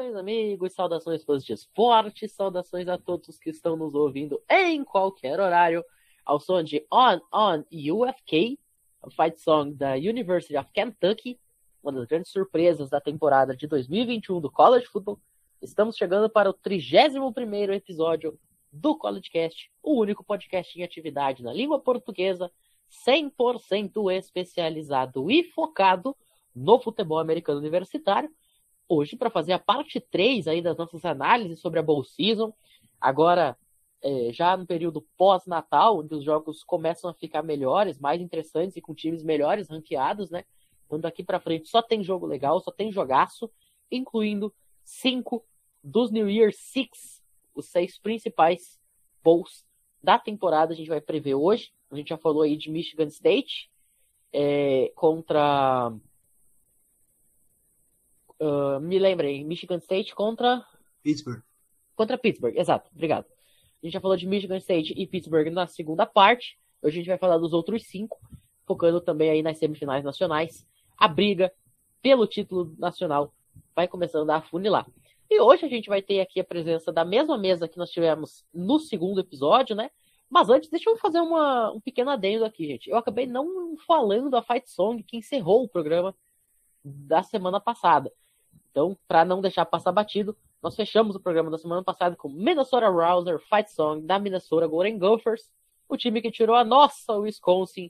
Saudações, amigos, saudações fãs de esporte, saudações a todos que estão nos ouvindo em qualquer horário, ao som de On UFK, a fight song da University of Kentucky, uma das grandes surpresas da temporada de 2021 do College Football. Estamos chegando para o 31º episódio do CollegeCast, o único podcast em atividade na língua portuguesa, 100% especializado e focado no futebol americano universitário. Hoje, para fazer a parte 3 aí das nossas análises sobre a Bowl Season, agora já no período pós-Natal, onde os jogos começam a ficar melhores, mais interessantes e com times melhores ranqueados, né? Então daqui para frente só tem jogo legal, só tem jogaço, incluindo 5 dos New Year Six, os 6 principais bowls da temporada. A gente vai prever hoje. A gente já falou aí de Michigan State contra... me lembrei, Michigan State contra Pittsburgh. Contra Pittsburgh, exato, obrigado. A gente já falou de Michigan State e Pittsburgh na segunda parte. Hoje a gente vai falar dos outros 5, focando também aí nas semifinais nacionais. A briga pelo título nacional vai começando a afunilar. E hoje a gente vai ter aqui a presença da mesma mesa que nós tivemos no segundo episódio, né? Mas antes, deixa eu fazer um pequeno adendo aqui, gente. Eu acabei não falando da Fight Song que encerrou o programa da semana passada. Então, para não deixar passar batido, nós fechamos o programa da semana passada com Minnesota Rouser Fight Song da Minnesota Golden Gophers, o time que tirou a nossa Wisconsin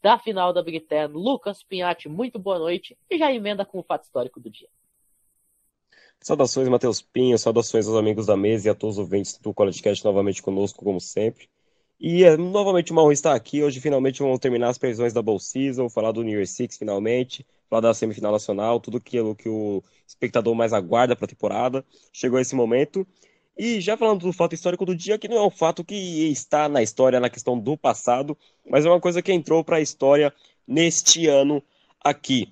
da final da Big Ten. Lucas Pinhatti, muito boa noite, e já emenda com o fato histórico do dia. Saudações, Matheus Pinho, saudações aos amigos da mesa e a todos os ouvintes do CollegeCast novamente conosco, como sempre. E é novamente uma honra estar aqui. Hoje finalmente vamos terminar as previsões da Bowl Season, falar do New Year Six finalmente, falar da semifinal nacional, tudo aquilo que o espectador mais aguarda para a temporada. Chegou esse momento. E já falando do fato histórico do dia, que não é um fato que está na história, na questão do passado, mas é uma coisa que entrou para a história neste ano aqui.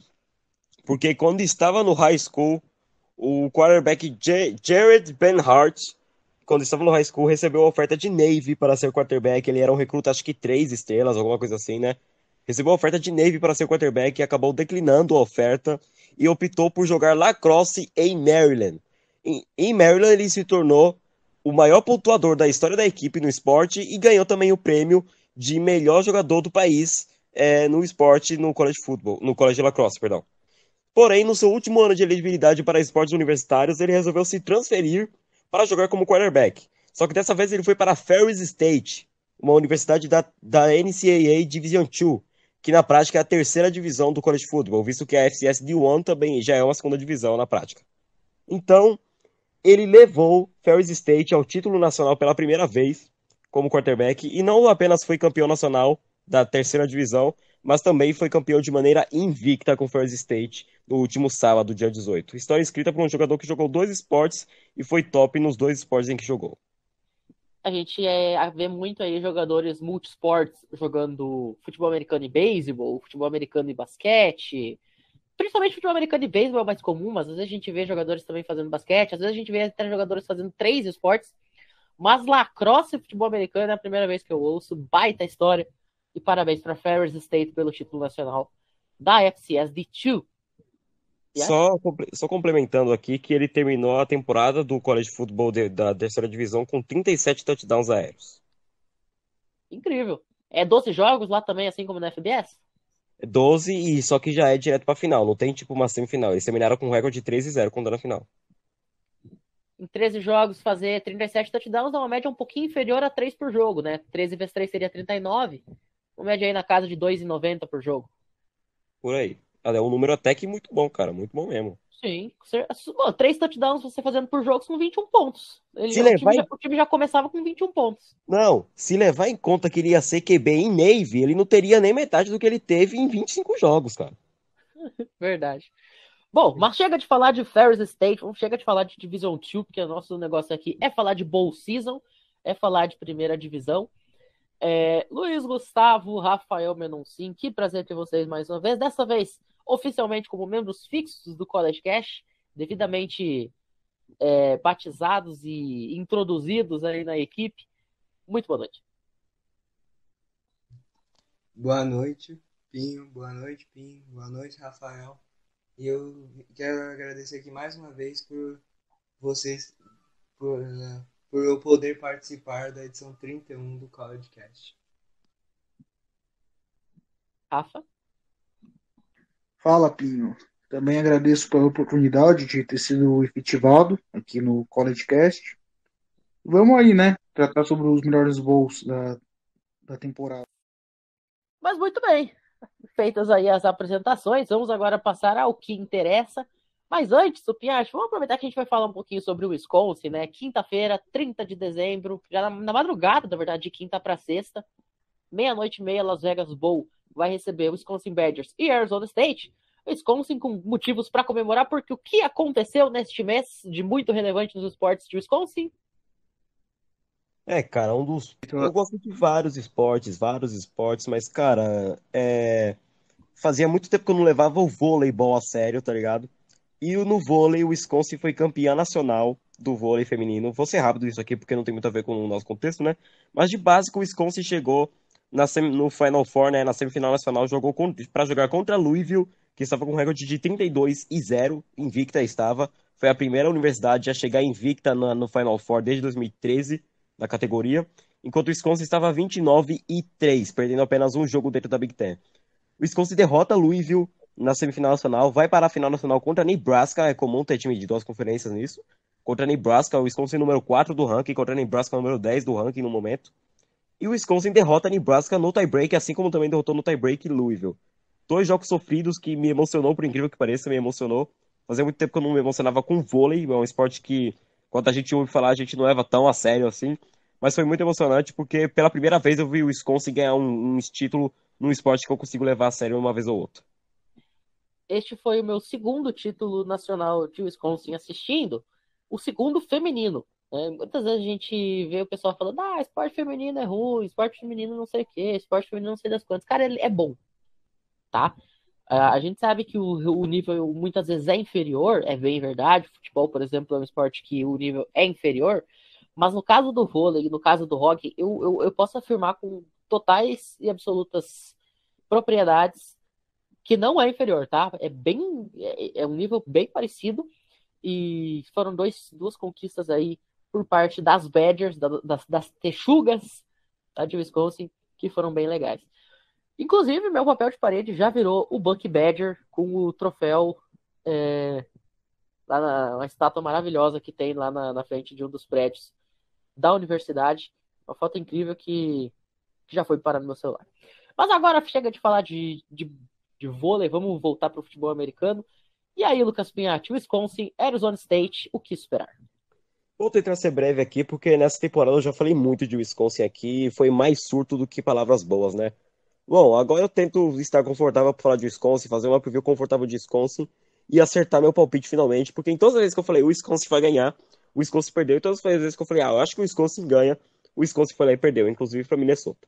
Porque quando estava no high school, o quarterback Jared Benhart, quando estava no high school, recebeu a oferta de Navy para ser quarterback. Ele era um recruta, acho que 3 estrelas, alguma coisa assim, né? Recebeu a oferta de Navy para ser quarterback e acabou declinando a oferta e optou por jogar lacrosse em Maryland. Em Maryland, ele se tornou o maior pontuador da história da equipe no esporte e ganhou também o prêmio de melhor jogador do país no esporte, no college football, no college de lacrosse, perdão. Porém, no seu último ano de elegibilidade para esportes universitários, ele resolveu se transferir para jogar como quarterback. Só que dessa vez ele foi para Ferris State, uma universidade da NCAA Division II, que na prática é a terceira divisão do college football, visto que a FCS D1 também já é uma segunda divisão na prática. Então, ele levou Ferris State ao título nacional pela primeira vez como quarterback e não apenas foi campeão nacional da terceira divisão, mas também foi campeão de maneira invicta com Ferris State no último sábado, dia 18. História escrita por um jogador que jogou 2 esportes e foi top nos 2 esportes em que jogou. A gente vê muito aí jogadores multisports jogando futebol americano e beisebol, futebol americano e basquete. Principalmente futebol americano e beisebol é mais comum, mas às vezes a gente vê jogadores também fazendo basquete, às vezes a gente vê até jogadores fazendo 3 esportes. Mas lacrosse e futebol americano é a primeira vez que eu ouço. Baita história. E parabéns para Ferris State pelo título nacional da FCS D2. Só complementando aqui que ele terminou a temporada do college football da terceira divisão com 37 touchdowns aéreos. Incrível. É 12 jogos lá também, assim como na FBS? 12 e só que já é direto pra final, não tem tipo uma semifinal. Eles terminaram com um recorde de 3-0 quando na final. Em 13 jogos, fazer 37 touchdowns é uma média um pouquinho inferior a 3 por jogo, né? 13 vezes 3 seria 39. Uma média aí na casa de 2,90 por jogo. Por aí. É um número até que muito bom, cara. Muito bom mesmo. Sim. 3 touchdowns você fazendo por jogo são 21 pontos. Se levar em... O time já começava com 21 pontos. Não, se levar em conta que ele ia ser QB em Navy, ele não teria nem metade do que ele teve em 25 jogos, cara. Verdade. Bom, mas chega de falar de Ferris State, chega de falar de Division 2, porque o nosso negócio aqui é falar de Bowl Season, é falar de primeira divisão. Luiz Gustavo, Rafael Menoncin, que prazer ter vocês mais uma vez. Dessa vez, oficialmente como membros fixos do College Cash, devidamente batizados e introduzidos aí na equipe. Muito boa noite. Boa noite, Pinho. Boa noite, Rafael. E eu quero agradecer aqui mais uma vez por vocês por eu poder participar da edição 31 do CollegeCast. Rafa? Fala, Pinho. Também agradeço pela oportunidade de ter sido efetivado aqui no CollegeCast. Vamos aí, né? Tratar sobre os melhores bowls da temporada. Mas muito bem. Feitas aí as apresentações, vamos agora passar ao que interessa. Mas antes, o Pinhacho, vamos aproveitar que a gente vai falar um pouquinho sobre o Wisconsin, né? Quinta-feira, 30 de dezembro, já na madrugada, na verdade, de quinta para sexta, meia-noite e meia, Las Vegas Bowl vai receber o Wisconsin Badgers e Arizona State. Wisconsin com motivos para comemorar, porque o que aconteceu neste mês de muito relevante nos esportes de Wisconsin? Cara, eu gosto de vários esportes, mas, cara, fazia muito tempo que eu não levava o vôleibol a sério, tá ligado? E no vôlei, o Wisconsin foi campeã nacional do vôlei feminino. Vou ser rápido isso aqui, porque não tem muito a ver com o nosso contexto, né? Mas de básico, o Wisconsin chegou no Final Four, né? Na semifinal nacional, jogou para jogar contra a Louisville, que estava com um recorde de 32-0, invicta estava. Foi a primeira universidade a chegar invicta no Final Four desde 2013, na categoria. Enquanto o Wisconsin estava 29-3, perdendo apenas um jogo dentro da Big Ten. O Wisconsin derrota Louisville na semifinal nacional, vai para a final nacional contra Nebraska, é comum ter time de duas conferências nisso. Contra Nebraska, o Wisconsin número 4 do ranking, contra Nebraska número 10 do ranking no momento. E o Wisconsin derrota Nebraska no tie-break, assim como também derrotou no tie-break Louisville. Dois jogos sofridos que me emocionou, por incrível que pareça, me emocionou. Fazia muito tempo que eu não me emocionava com vôlei, é um esporte que, quando a gente ouve falar, a gente não leva tão a sério assim. Mas foi muito emocionante, porque pela primeira vez eu vi o Wisconsin ganhar um título num esporte que eu consigo levar a sério uma vez ou outra. Este foi o meu segundo título nacional de Wisconsin assistindo, o segundo feminino. Né? Muitas vezes a gente vê o pessoal falando, esporte feminino é ruim, esporte feminino não sei o quê, esporte feminino não sei das quantas. Cara, ele é bom, tá? A gente sabe que o nível muitas vezes é inferior, é bem verdade. Futebol, por exemplo, é um esporte que o nível é inferior, mas no caso do vôlei, no caso do hockey, eu posso afirmar com totais e absolutas propriedades que não é inferior, tá? É um nível bem parecido e foram duas conquistas aí por parte das Badgers, das Texugas, tá, de Wisconsin, que foram bem legais. Inclusive, meu papel de parede já virou o Buck Badger com o troféu, lá uma estátua maravilhosa que tem lá na frente de um dos prédios da universidade. Uma foto incrível que já foi parar no meu celular. Mas agora chega de falar de vôlei, vamos voltar para o futebol americano. E aí, Lucas Pinhatti, Wisconsin, Arizona State, o que esperar? Vou tentar ser breve aqui, porque nessa temporada eu já falei muito de Wisconsin aqui, e foi mais surto do que palavras boas, né? Bom, agora eu tento estar confortável para falar de Wisconsin, fazer uma preview confortável de Wisconsin e acertar meu palpite finalmente, porque em todas as vezes que eu falei o Wisconsin vai ganhar, o Wisconsin perdeu, e todas as vezes que eu falei, eu acho que o Wisconsin ganha, o Wisconsin foi lá e perdeu, inclusive para Minnesota.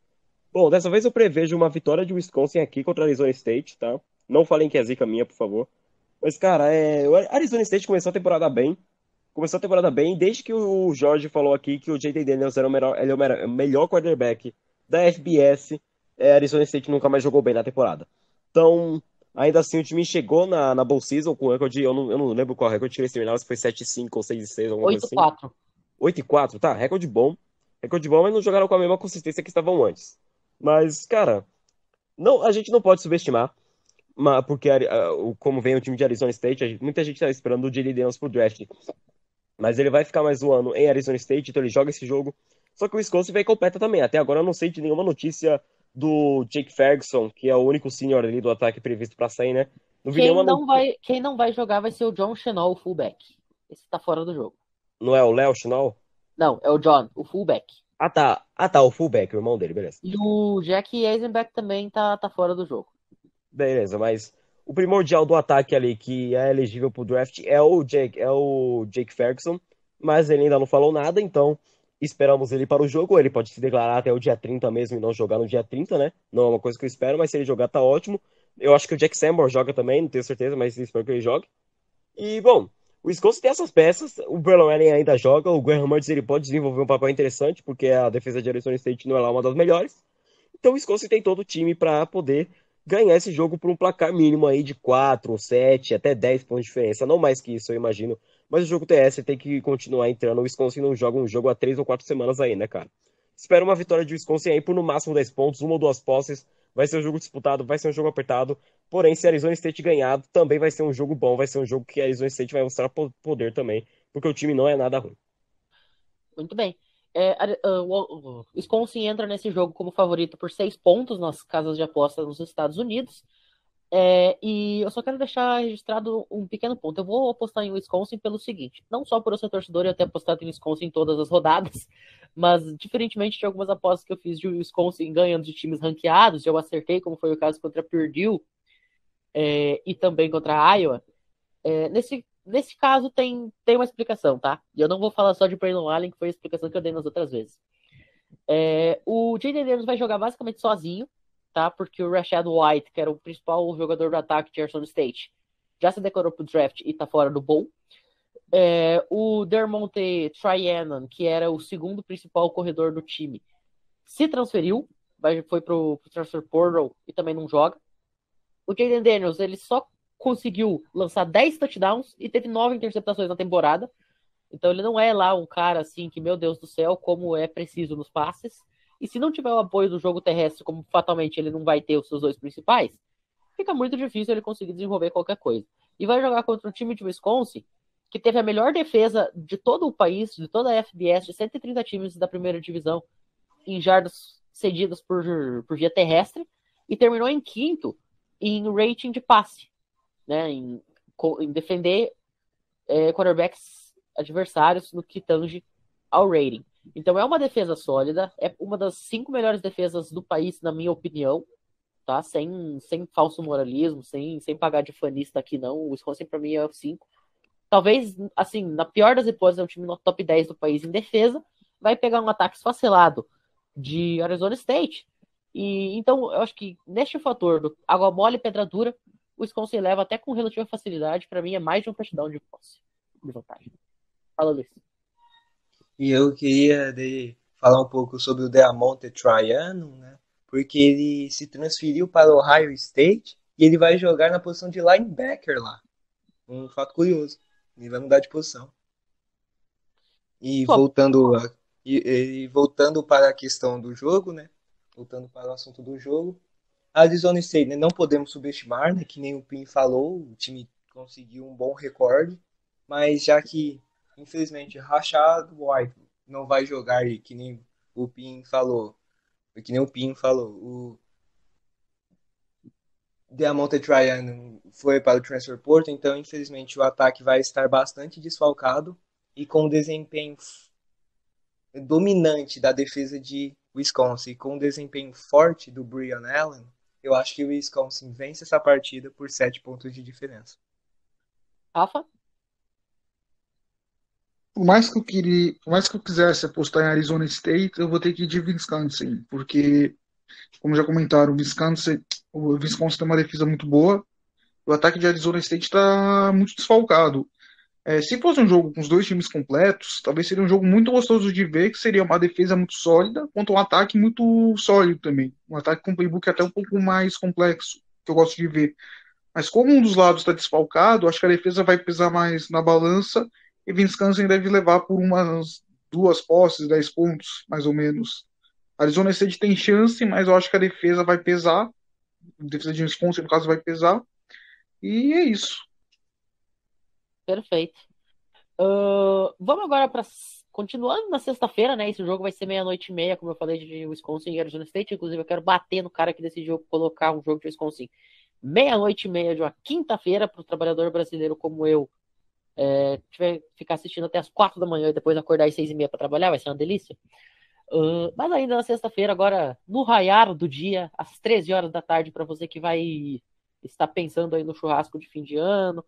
Bom, dessa vez eu prevejo uma vitória de Wisconsin aqui contra a Arizona State, tá? Não falem que é zica minha, por favor. Mas, cara, o Arizona State começou a temporada bem. Começou a temporada bem, desde que o Jorge falou aqui que o J.T. Daniels era ele é o melhor quarterback da FBS, Arizona State nunca mais jogou bem na temporada. Então, ainda assim, o time chegou na Bowl Season com recorde, eu não lembro qual recorde que eles terminaram, se foi 7-5 ou 6-6, alguma coisa assim. 8-4. 8-4, tá, recorde bom. Recorde bom, mas não jogaram com a mesma consistência que estavam antes. Mas, cara, não, a gente não pode subestimar, porque como vem o time de Arizona State, muita gente tá esperando o J.D. Daniels pro draft. Mas ele vai ficar mais um ano em Arizona State, então ele joga esse jogo. Só que o Wisconsin vai completa também. Até agora eu não sei de nenhuma notícia do Jake Ferguson, que é o único senior ali do ataque previsto pra sair, né? Não vi nenhuma notícia. Quem não vai jogar vai ser o John Chenal, o fullback. Esse tá fora do jogo. Não é o Léo Chinal? Não, é o John, o fullback. Ah, tá. Ah, tá, o fullback, o irmão dele, beleza. E o Jack Eisenbeck também tá fora do jogo. Beleza, mas o primordial do ataque ali, que é elegível pro draft, é o Jake Ferguson, mas ele ainda não falou nada, então esperamos ele para o jogo. Ele pode se declarar até o dia 30 mesmo e não jogar no dia 30, né? Não é uma coisa que eu espero, mas se ele jogar tá ótimo. Eu acho que o Jack Sanborn joga também, não tenho certeza, mas espero que ele jogue. E, bom, o Wisconsin tem essas peças, o Braylon Allen ainda joga, o Graham Mertz ele pode desenvolver um papel interessante, porque a defesa de Arizona State não é lá uma das melhores. Então o Wisconsin tem todo o time para poder ganhar esse jogo por um placar mínimo aí de 4, 7, até 10 pontos de diferença. Não mais que isso, eu imagino. mas o jogo terrestre tem que continuar entrando. O Wisconsin não joga um jogo há 3 ou 4 semanas aí, né, cara? Espero uma vitória de Wisconsin aí por no máximo 10 pontos, 1 ou 2 posses. Vai ser um jogo disputado, vai ser um jogo apertado. Porém, se a Arizona State ganhar, também vai ser um jogo bom, vai ser um jogo que a Arizona State vai mostrar poder também, porque o time não é nada ruim. Muito bem. O Wisconsin entra nesse jogo como favorito por 6 pontos nas casas de apostas nos Estados Unidos. E eu só quero deixar registrado um pequeno ponto. Eu vou apostar em Wisconsin pelo seguinte: não só por eu ser torcedor e eu ter apostado em Wisconsin em todas as rodadas, mas diferentemente de algumas apostas que eu fiz de Wisconsin ganhando de times ranqueados, eu acertei, como foi o caso contra Purdue e também contra Iowa. Nesse caso tem uma explicação, tá? E eu não vou falar só de Braylon Allen, que foi a explicação que eu dei nas outras vezes. O Jaden Daniels vai jogar basicamente sozinho, tá? Porque o Rashad White, que era o principal jogador do ataque de Arizona State, já se declarou pro draft e tá fora do bowl. O Dermonte Tryanon, que era o segundo principal corredor do time, se transferiu, foi pro transfer portal e também não joga. O Jaden Daniels, ele só conseguiu lançar 10 touchdowns e teve 9 interceptações na temporada. Então ele não é lá um cara assim que, meu Deus do céu, como é preciso nos passes. E se não tiver o apoio do jogo terrestre, como fatalmente ele não vai ter os seus dois principais, fica muito difícil ele conseguir desenvolver qualquer coisa. E vai jogar contra um time de Wisconsin que teve a melhor defesa de todo o país, de toda a FBS, de 130 times da primeira divisão, em jardas cedidas por via terrestre, e terminou em quinto em rating de passe, né, em defender quarterbacks adversários no que tange ao rating. Então é uma defesa sólida, é uma das 5 melhores defesas do país, na minha opinião, tá? Sem falso moralismo, sem pagar de fanista aqui, não. O Wisconsin pra mim é 5. Talvez, assim, na pior das hipóteses, é um time no top 10 do país em defesa, vai pegar um ataque esfacelado de Arizona State. E então eu acho que neste fator do água mole e pedra dura, o Wisconsin leva até com relativa facilidade. Para mim é mais de um touchdown de posse, de vantagem. Fala, Luiz. E eu queria falar um pouco sobre o Dermonte Tryanon, né? Porque ele se transferiu para o Ohio State e ele vai jogar na posição de linebacker lá. Um fato curioso. Ele vai mudar de posição. E voltando para a questão do jogo, né? Voltando para o assunto do jogo, a Arizona State, né? Não podemos subestimar, né? Que nem o Pim falou, o time conseguiu um bom recorde, mas já que, infelizmente, Rashad White não vai jogar, e que nem o Pim falou, o Dermonte Tryanon foi para o transfer portal, então, infelizmente, o ataque vai estar bastante desfalcado e com o desempenho dominante da defesa de Wisconsin, com o desempenho forte do Brian Allen, eu acho que o Wisconsin vence essa partida por 7 pontos de diferença. Rafa? Por mais que eu quisesse apostar em Arizona State, eu vou ter que ir de Wisconsin, porque, como já comentaram, o Wisconsin tem uma defesa muito boa, o ataque de Arizona State está muito desfalcado. Se fosse um jogo com os dois times completos, talvez seria um jogo muito gostoso de ver, que seria uma defesa muito sólida contra um ataque muito sólido também. Um ataque com playbook até um pouco mais complexo, que eu gosto de ver. Mas como um dos lados está desfalcado, acho que a defesa vai pesar mais na balança e Wisconsin deve levar por umas 2 posses, 10 pontos, mais ou menos. Arizona State tem chance, mas eu acho que a defesa vai pesar. A defesa de Wisconsin, no caso, vai pesar. E é isso. Perfeito. Vamos agora para continuando na sexta-feira, né? Esse jogo vai ser 00:30, como eu falei, de Wisconsin e Arizona State. Inclusive, eu quero bater no cara que decidiu colocar um jogo de Wisconsin 00:30 de uma quinta-feira para o trabalhador brasileiro como eu ficar assistindo até as 4 da manhã e depois acordar às 6:30 para trabalhar, vai ser uma delícia. Mas ainda na sexta-feira, agora no raiar do dia, às 13 horas da tarde, para você que vai estar pensando aí no churrasco de fim de ano,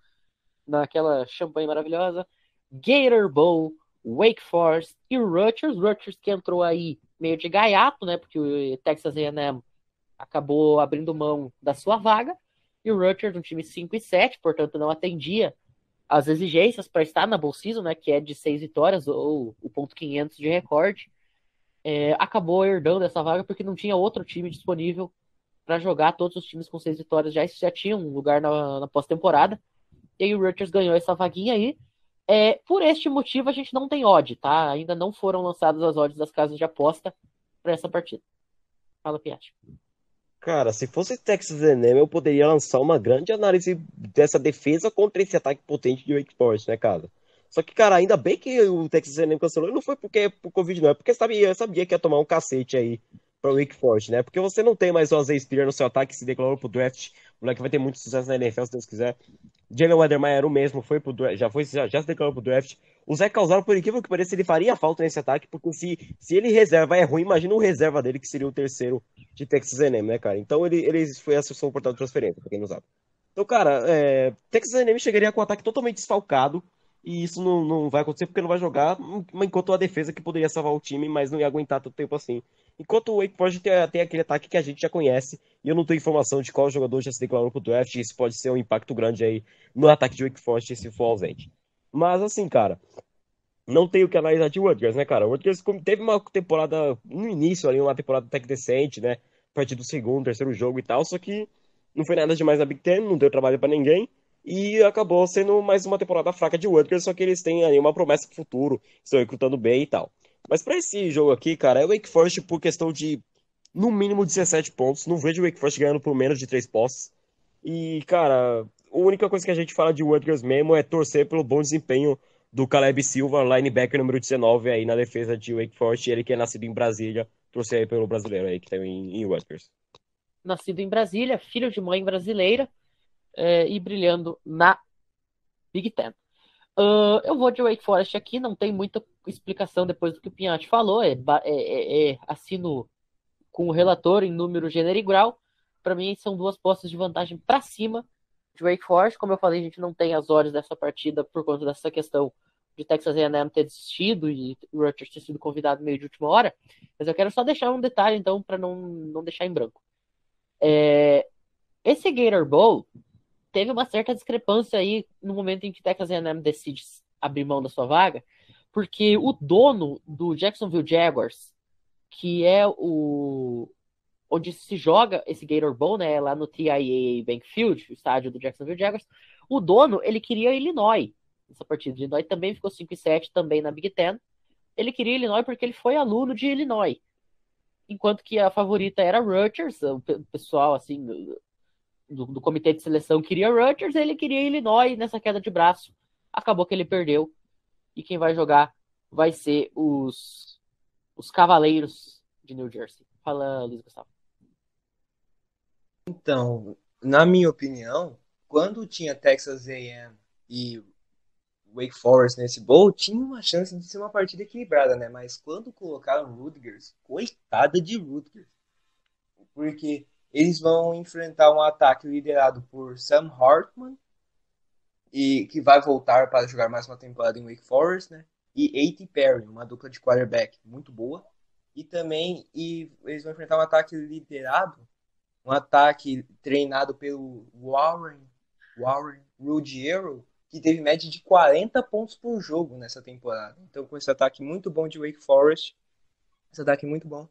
naquela champanhe maravilhosa, Gator Bowl, Wake Forest e Rutgers que entrou aí meio de gaiato, né, porque o Texas A&M acabou abrindo mão da sua vaga, e o Rutgers, um time 5-7, portanto não atendia as exigências para estar na Bowl Season, né, que é de 6 vitórias ou o ponto 500 de recorde, acabou herdando essa vaga porque não tinha outro time disponível para jogar. Todos os times com 6 vitórias já tinham um lugar na pós-temporada, e aí o Rutgers ganhou essa vaguinha aí. Por este motivo, a gente não tem odd, tá? Ainda não foram lançadas as odds das casas de aposta para essa partida. Fala, Piatti. Cara, se fosse Texas A&M, eu poderia lançar uma grande análise dessa defesa contra esse ataque potente de Wake Forest, né, cara? Só que, cara, ainda bem que o Texas A&M cancelou, e não foi porque por Covid, não, é porque sabia que ia tomar um cacete aí pra Wake Forest, né? Porque você não tem mais o Isaiah Spiller no seu ataque, se declarou pro draft, o moleque vai ter muito sucesso na NFL, se Deus quiser. Jalen Weathermeyer era o mesmo, foi pro draft, já se declarou pro draft. O Zé Calzaro, por incrível que pareça, ele faria falta nesse ataque, porque se ele reserva é ruim, imagina o reserva dele, que seria o terceiro de Texas A&M, né, cara? Então ele foi a sua portal de transferência, pra quem não sabe. Então, cara, Texas A&M chegaria com um ataque totalmente desfalcado, e isso não vai acontecer porque não vai jogar, enquanto a defesa que poderia salvar o time, mas não ia aguentar tanto tempo assim. Enquanto o Wake Forest tem aquele ataque que a gente já conhece, e eu não tenho informação de qual jogador já se declarou pro draft, e isso pode ser um impacto grande aí no ataque de Wake Forest se for ausente. Mas assim, cara, não tem o que analisar de Rutgers, né, cara? O Rutgers teve uma temporada, no início ali, uma temporada até que decente, né? A partir do segundo, terceiro jogo e tal, só que não foi nada demais na Big Ten, não deu trabalho pra ninguém, e acabou sendo mais uma temporada fraca de Rutgers, só que eles têm aí uma promessa pro futuro, estão recrutando bem e tal. Mas pra esse jogo aqui, cara, é o Wake Forest por questão de, no mínimo, 17 pontos. Não vejo o Wake Forest ganhando por menos de 3 posses. E, cara, a única coisa que a gente fala de Rutgers mesmo é torcer pelo bom desempenho do Caleb Silva, linebacker número 19 aí na defesa de Wake Forest, ele que é nascido em Brasília, torcer aí pelo brasileiro aí que tá em Rutgers. Nascido em Brasília, filho de mãe brasileira e brilhando na Big Ten. Eu vou de Wake Forest aqui, não tem muita explicação depois do que o Pinhatti falou, assino com o relator em número, gênero e grau. Para mim, são duas postas de vantagem para cima de Wake Forest. Como eu falei, a gente não tem as horas dessa partida por conta dessa questão de Texas A&M ter desistido e o Rutgers ter sido convidado meio de última hora. Mas eu quero só deixar um detalhe, então, para não deixar em branco. Esse Gator Bowl teve uma certa discrepância aí no momento em que Texas A&M decide abrir mão da sua vaga, porque o dono do Jacksonville Jaguars, que é o onde se joga esse Gator Bowl, né, lá no TIAA Bank Field, o estádio do Jacksonville Jaguars, o dono, ele queria Illinois. Essa partida de Illinois também ficou 5-7, também na Big Ten. Ele queria Illinois porque ele foi aluno de Illinois. Enquanto que a favorita era Rutgers, o pessoal, assim, do comitê de seleção queria Rutgers, ele queria Illinois nessa queda de braço. Acabou que ele perdeu. E quem vai jogar vai ser os Cavaleiros de New Jersey. Fala, Luiz Gustavo. Então, na minha opinião, quando tinha Texas A&M e Wake Forest nesse bowl, tinha uma chance de ser uma partida equilibrada, né? Mas quando colocaram Rutgers, coitada de Rutgers, porque eles vão enfrentar um ataque liderado por Sam Hartman, e que vai voltar para jogar mais uma temporada em Wake Forest, né? E A.T. Perry, uma dupla de quarterback muito boa. E eles vão enfrentar um ataque treinado pelo Warren Ruggiero, que teve média de 40 pontos por jogo nessa temporada. Então, com esse ataque muito bom de Wake Forest, esse ataque muito bom,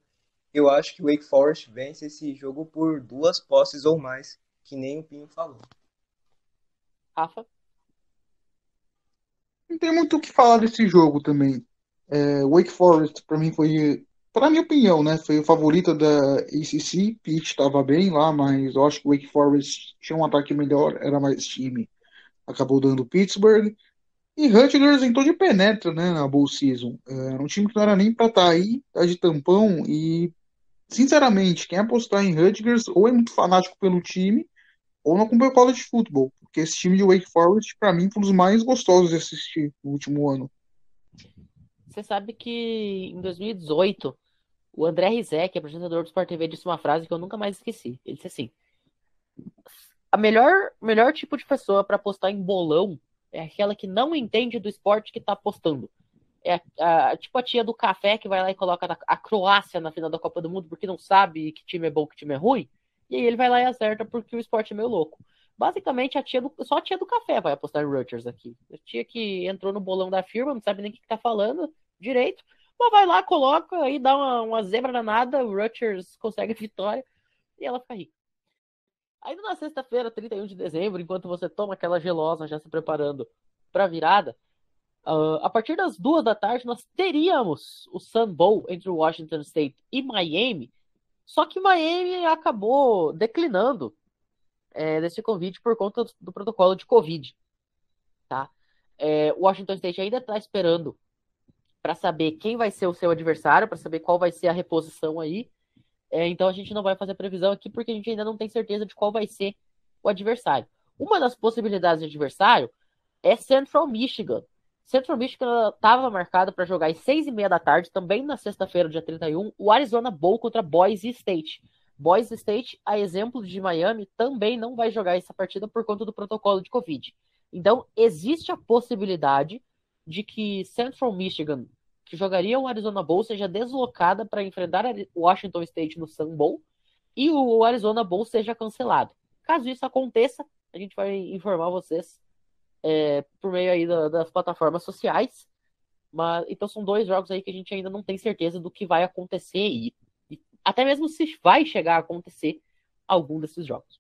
eu acho que o Wake Forest vence esse jogo por 2 posses ou mais, que nem o Pinho falou. Rafa? Não tem muito o que falar desse jogo também. Wake Forest, para mim, foi, para minha opinião, né? Foi o favorito da ACC. Pitt estava bem lá, mas eu acho que o Wake Forest tinha um ataque melhor, era mais time. Acabou dando Pittsburgh. E Rutgers entrou de penetra, né, na Bowl Season. Era um time que não era nem para estar aí, tá de tampão. E, sinceramente, quem apostar em Rutgers ou é muito fanático pelo time, ou não acompanha o college football. Porque esse time de Wake Forest, para mim, foi um dos mais gostosos de assistir no último ano. Você sabe que em 2018, o André Rizek, apresentador do Sport TV, disse uma frase que eu nunca mais esqueci. Ele disse assim: a melhor tipo de pessoa para apostar em bolão é aquela que não entende do esporte que tá apostando. Tipo a tia do café que vai lá e coloca a Croácia na final da Copa do Mundo porque não sabe que time é bom, que time é ruim. E aí ele vai lá e acerta porque o esporte é meio louco. Basicamente, só a tia do café vai apostar em Rutgers aqui. A tia que entrou no bolão da firma, não sabe nem o que tá falando direito. Mas vai lá, coloca e dá uma zebra danada, o Rutgers consegue a vitória e ela fica rica. Aí na sexta-feira, 31 de dezembro, enquanto você toma aquela gelosa já se preparando pra virada, A partir das 2 da tarde, nós teríamos o Sun Bowl entre o Washington State e Miami, só que Miami acabou declinando desse convite por conta do protocolo de Covid, tá? O Washington State ainda está esperando para saber quem vai ser o seu adversário, para saber qual vai ser a reposição aí. Então a gente não vai fazer previsão aqui porque a gente ainda não tem certeza de qual vai ser o adversário. Uma das possibilidades de adversário é Central Michigan. Central Michigan estava marcado para jogar às 6h30 da tarde, também na sexta-feira, dia 31, o Arizona Bowl contra Boise State. Boise State, a exemplo de Miami, também não vai jogar essa partida por conta do protocolo de Covid. Então, existe a possibilidade de que Central Michigan, que jogaria o Arizona Bowl, seja deslocada para enfrentar o Washington State no Sun Bowl e o Arizona Bowl seja cancelado. Caso isso aconteça, a gente vai informar vocês por meio aí das plataformas sociais. Então são 2 jogos aí que a gente ainda não tem certeza do que vai acontecer e até mesmo se vai chegar a acontecer algum desses jogos.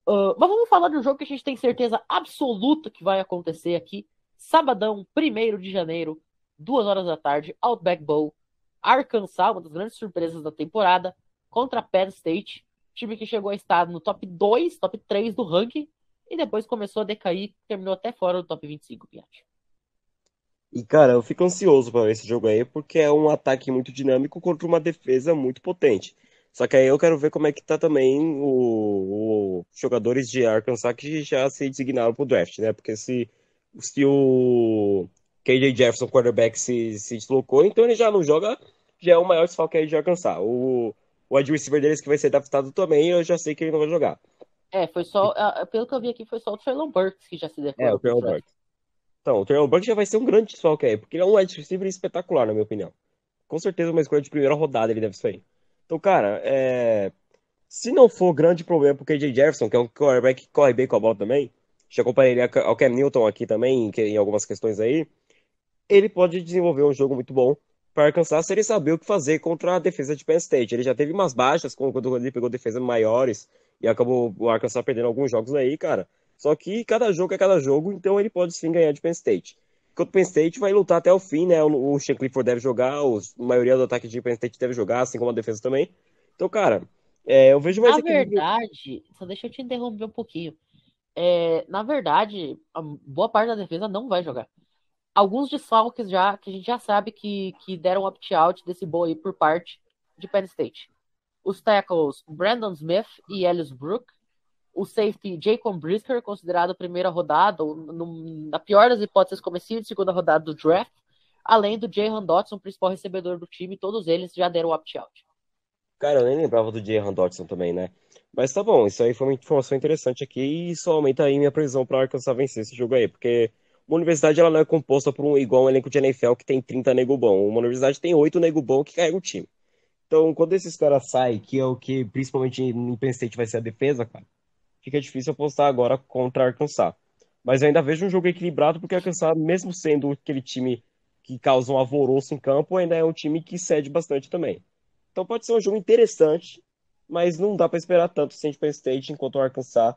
Mas vamos falar de um jogo que a gente tem certeza absoluta que vai acontecer aqui. Sabadão, 1º de janeiro, 2 horas da tarde, Outback Bowl, Arkansas, uma das grandes surpresas da temporada, contra Penn State, time que chegou a estar no top 2, top 3 do ranking, e depois começou a decair, terminou até fora do top 25, Piatti. E, cara, eu fico ansioso para ver esse jogo aí, porque é um ataque muito dinâmico contra uma defesa muito potente. Só que aí eu quero ver como é que tá também os jogadores de Arkansas que já se designaram pro draft, né? Porque se o KJ Jefferson, quarterback, se deslocou, então ele já não joga, já é o maior desfalque aí de Arkansas. O wide receiver deles que vai ser adaptado também, eu já sei que ele não vai jogar. Foi só, pelo que eu vi aqui, foi só o Treylon Burks que já se O declarou pro Treylon draft. Burks. Então, o Treylon Burks já vai ser um grande desfalque aí, porque ele é um wide receiver espetacular, na minha opinião. Com certeza uma escolha de primeira rodada ele deve sair. Então, cara, se não for grande problema pro KJ Jefferson, que é um quarterback que corre bem com a bola também, já comparei ao Cam Newton aqui também, em algumas questões aí, ele pode desenvolver um jogo muito bom para alcançar se ele saber o que fazer contra a defesa de Penn State. Ele já teve umas baixas quando ele pegou defesas maiores e acabou o Arkansas perdendo alguns jogos aí, cara. Só que cada jogo é cada jogo, então ele pode sim ganhar de Penn State. Enquanto Penn State vai lutar até o fim, né? O Sean Clifford deve jogar, a maioria do ataque de Penn State deve jogar, assim como a defesa também. Então, cara, eu vejo mais Na equilíbrio. verdade, só deixa eu te interromper um pouquinho. Na verdade, a boa parte da defesa não vai jogar. Alguns desfalques já, que a gente já sabe que deram opt-out desse bowl aí por parte de Penn State. Os tackles Brandon Smith e Elias Brook. O safety Jacob Brisker, considerado primeira rodada, ou na pior das hipóteses, comecinho de segunda rodada do draft. Além do Jahan Dotson, principal recebedor do time, todos eles já deram opt-out. Cara, eu nem lembrava do Jahan Dotson também, né? Mas tá bom, isso aí foi uma informação interessante aqui e só aumenta aí minha previsão para Arkansas vencer esse jogo aí, porque uma universidade ela não é composta por igual um elenco de NFL que tem 30 nego bom. Uma universidade tem 8 nego bom que carrega o time. Então, quando esses caras saem, que é o que principalmente em Penn State vai ser a defesa, cara, fica difícil apostar agora contra Arkansas. Mas eu ainda vejo um jogo equilibrado, porque Arkansas, mesmo sendo aquele time que causa um alvoroço em campo, ainda é um time que cede bastante também. Então pode ser um jogo interessante, mas não dá para esperar tanto sem Penn State, enquanto o Arkansas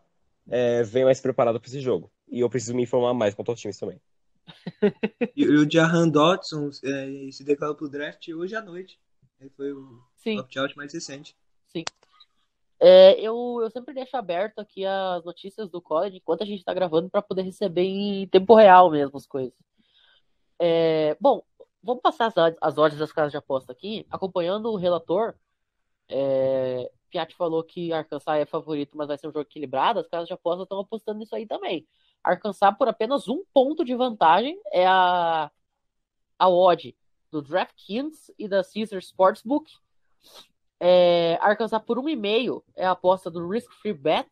vem mais preparado para esse jogo. E eu preciso me informar mais quanto aos times também. E o Jahan Dotson se declarou pro draft hoje à noite. Ele foi o opt-out mais recente. Sim. Eu sempre deixo aberto aqui as notícias do college enquanto a gente está gravando para poder receber em tempo real mesmo as coisas. Bom, vamos passar as odds das casas de aposta aqui. Acompanhando o relator, Piatti falou que Arkansas é favorito, mas vai ser um jogo equilibrado. As casas de aposta estão apostando nisso aí também. Arkansas por apenas 1 ponto de vantagem é a odd do DraftKings e da Caesars Sportsbook. Arkansas por 1,5 é a aposta do Risk Free Bet.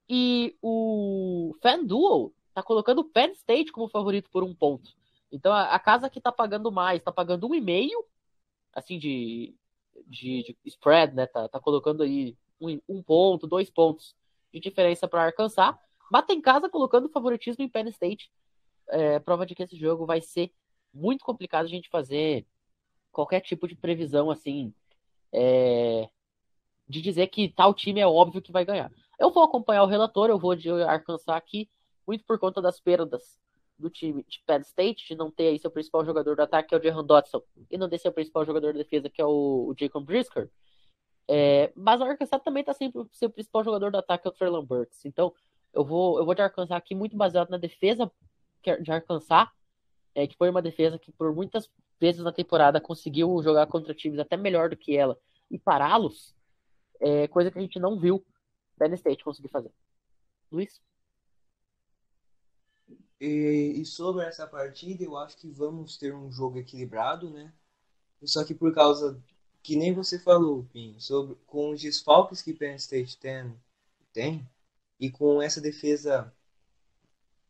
E o FanDuel tá colocando o Penn State como favorito por 1 ponto. Então a casa que tá pagando mais, tá pagando 1,5, assim, de spread, né? Tá colocando aí 1 ponto, 2 pontos de diferença para Arkansas. Mas tem casa colocando favoritismo em Penn State. Prova de que esse jogo vai ser muito complicado a gente fazer qualquer tipo de previsão, assim, de dizer que tal time é óbvio que vai ganhar. Eu vou acompanhar o relator, eu vou de Arkansas aqui, muito por conta das perdas do time de Penn State, de não ter aí seu principal jogador do ataque, que é o Jahan Dotson, e não ter seu principal jogador de defesa, que é o Jacob Brisker. Mas o Arkansas também tá sempre seu principal jogador do ataque, que é o Treylon Burks. Então, eu vou de Arkansas aqui muito baseado na defesa de Arkansas, que foi uma defesa que por muitas vezes na temporada conseguiu jogar contra times até melhor do que ela e pará-los, coisa que a gente não viu Penn State conseguir fazer. Luiz? E sobre essa partida, eu acho que vamos ter um jogo equilibrado, né? Só que por causa que nem você falou, Pinho, com os desfalques que Penn State tem e com essa defesa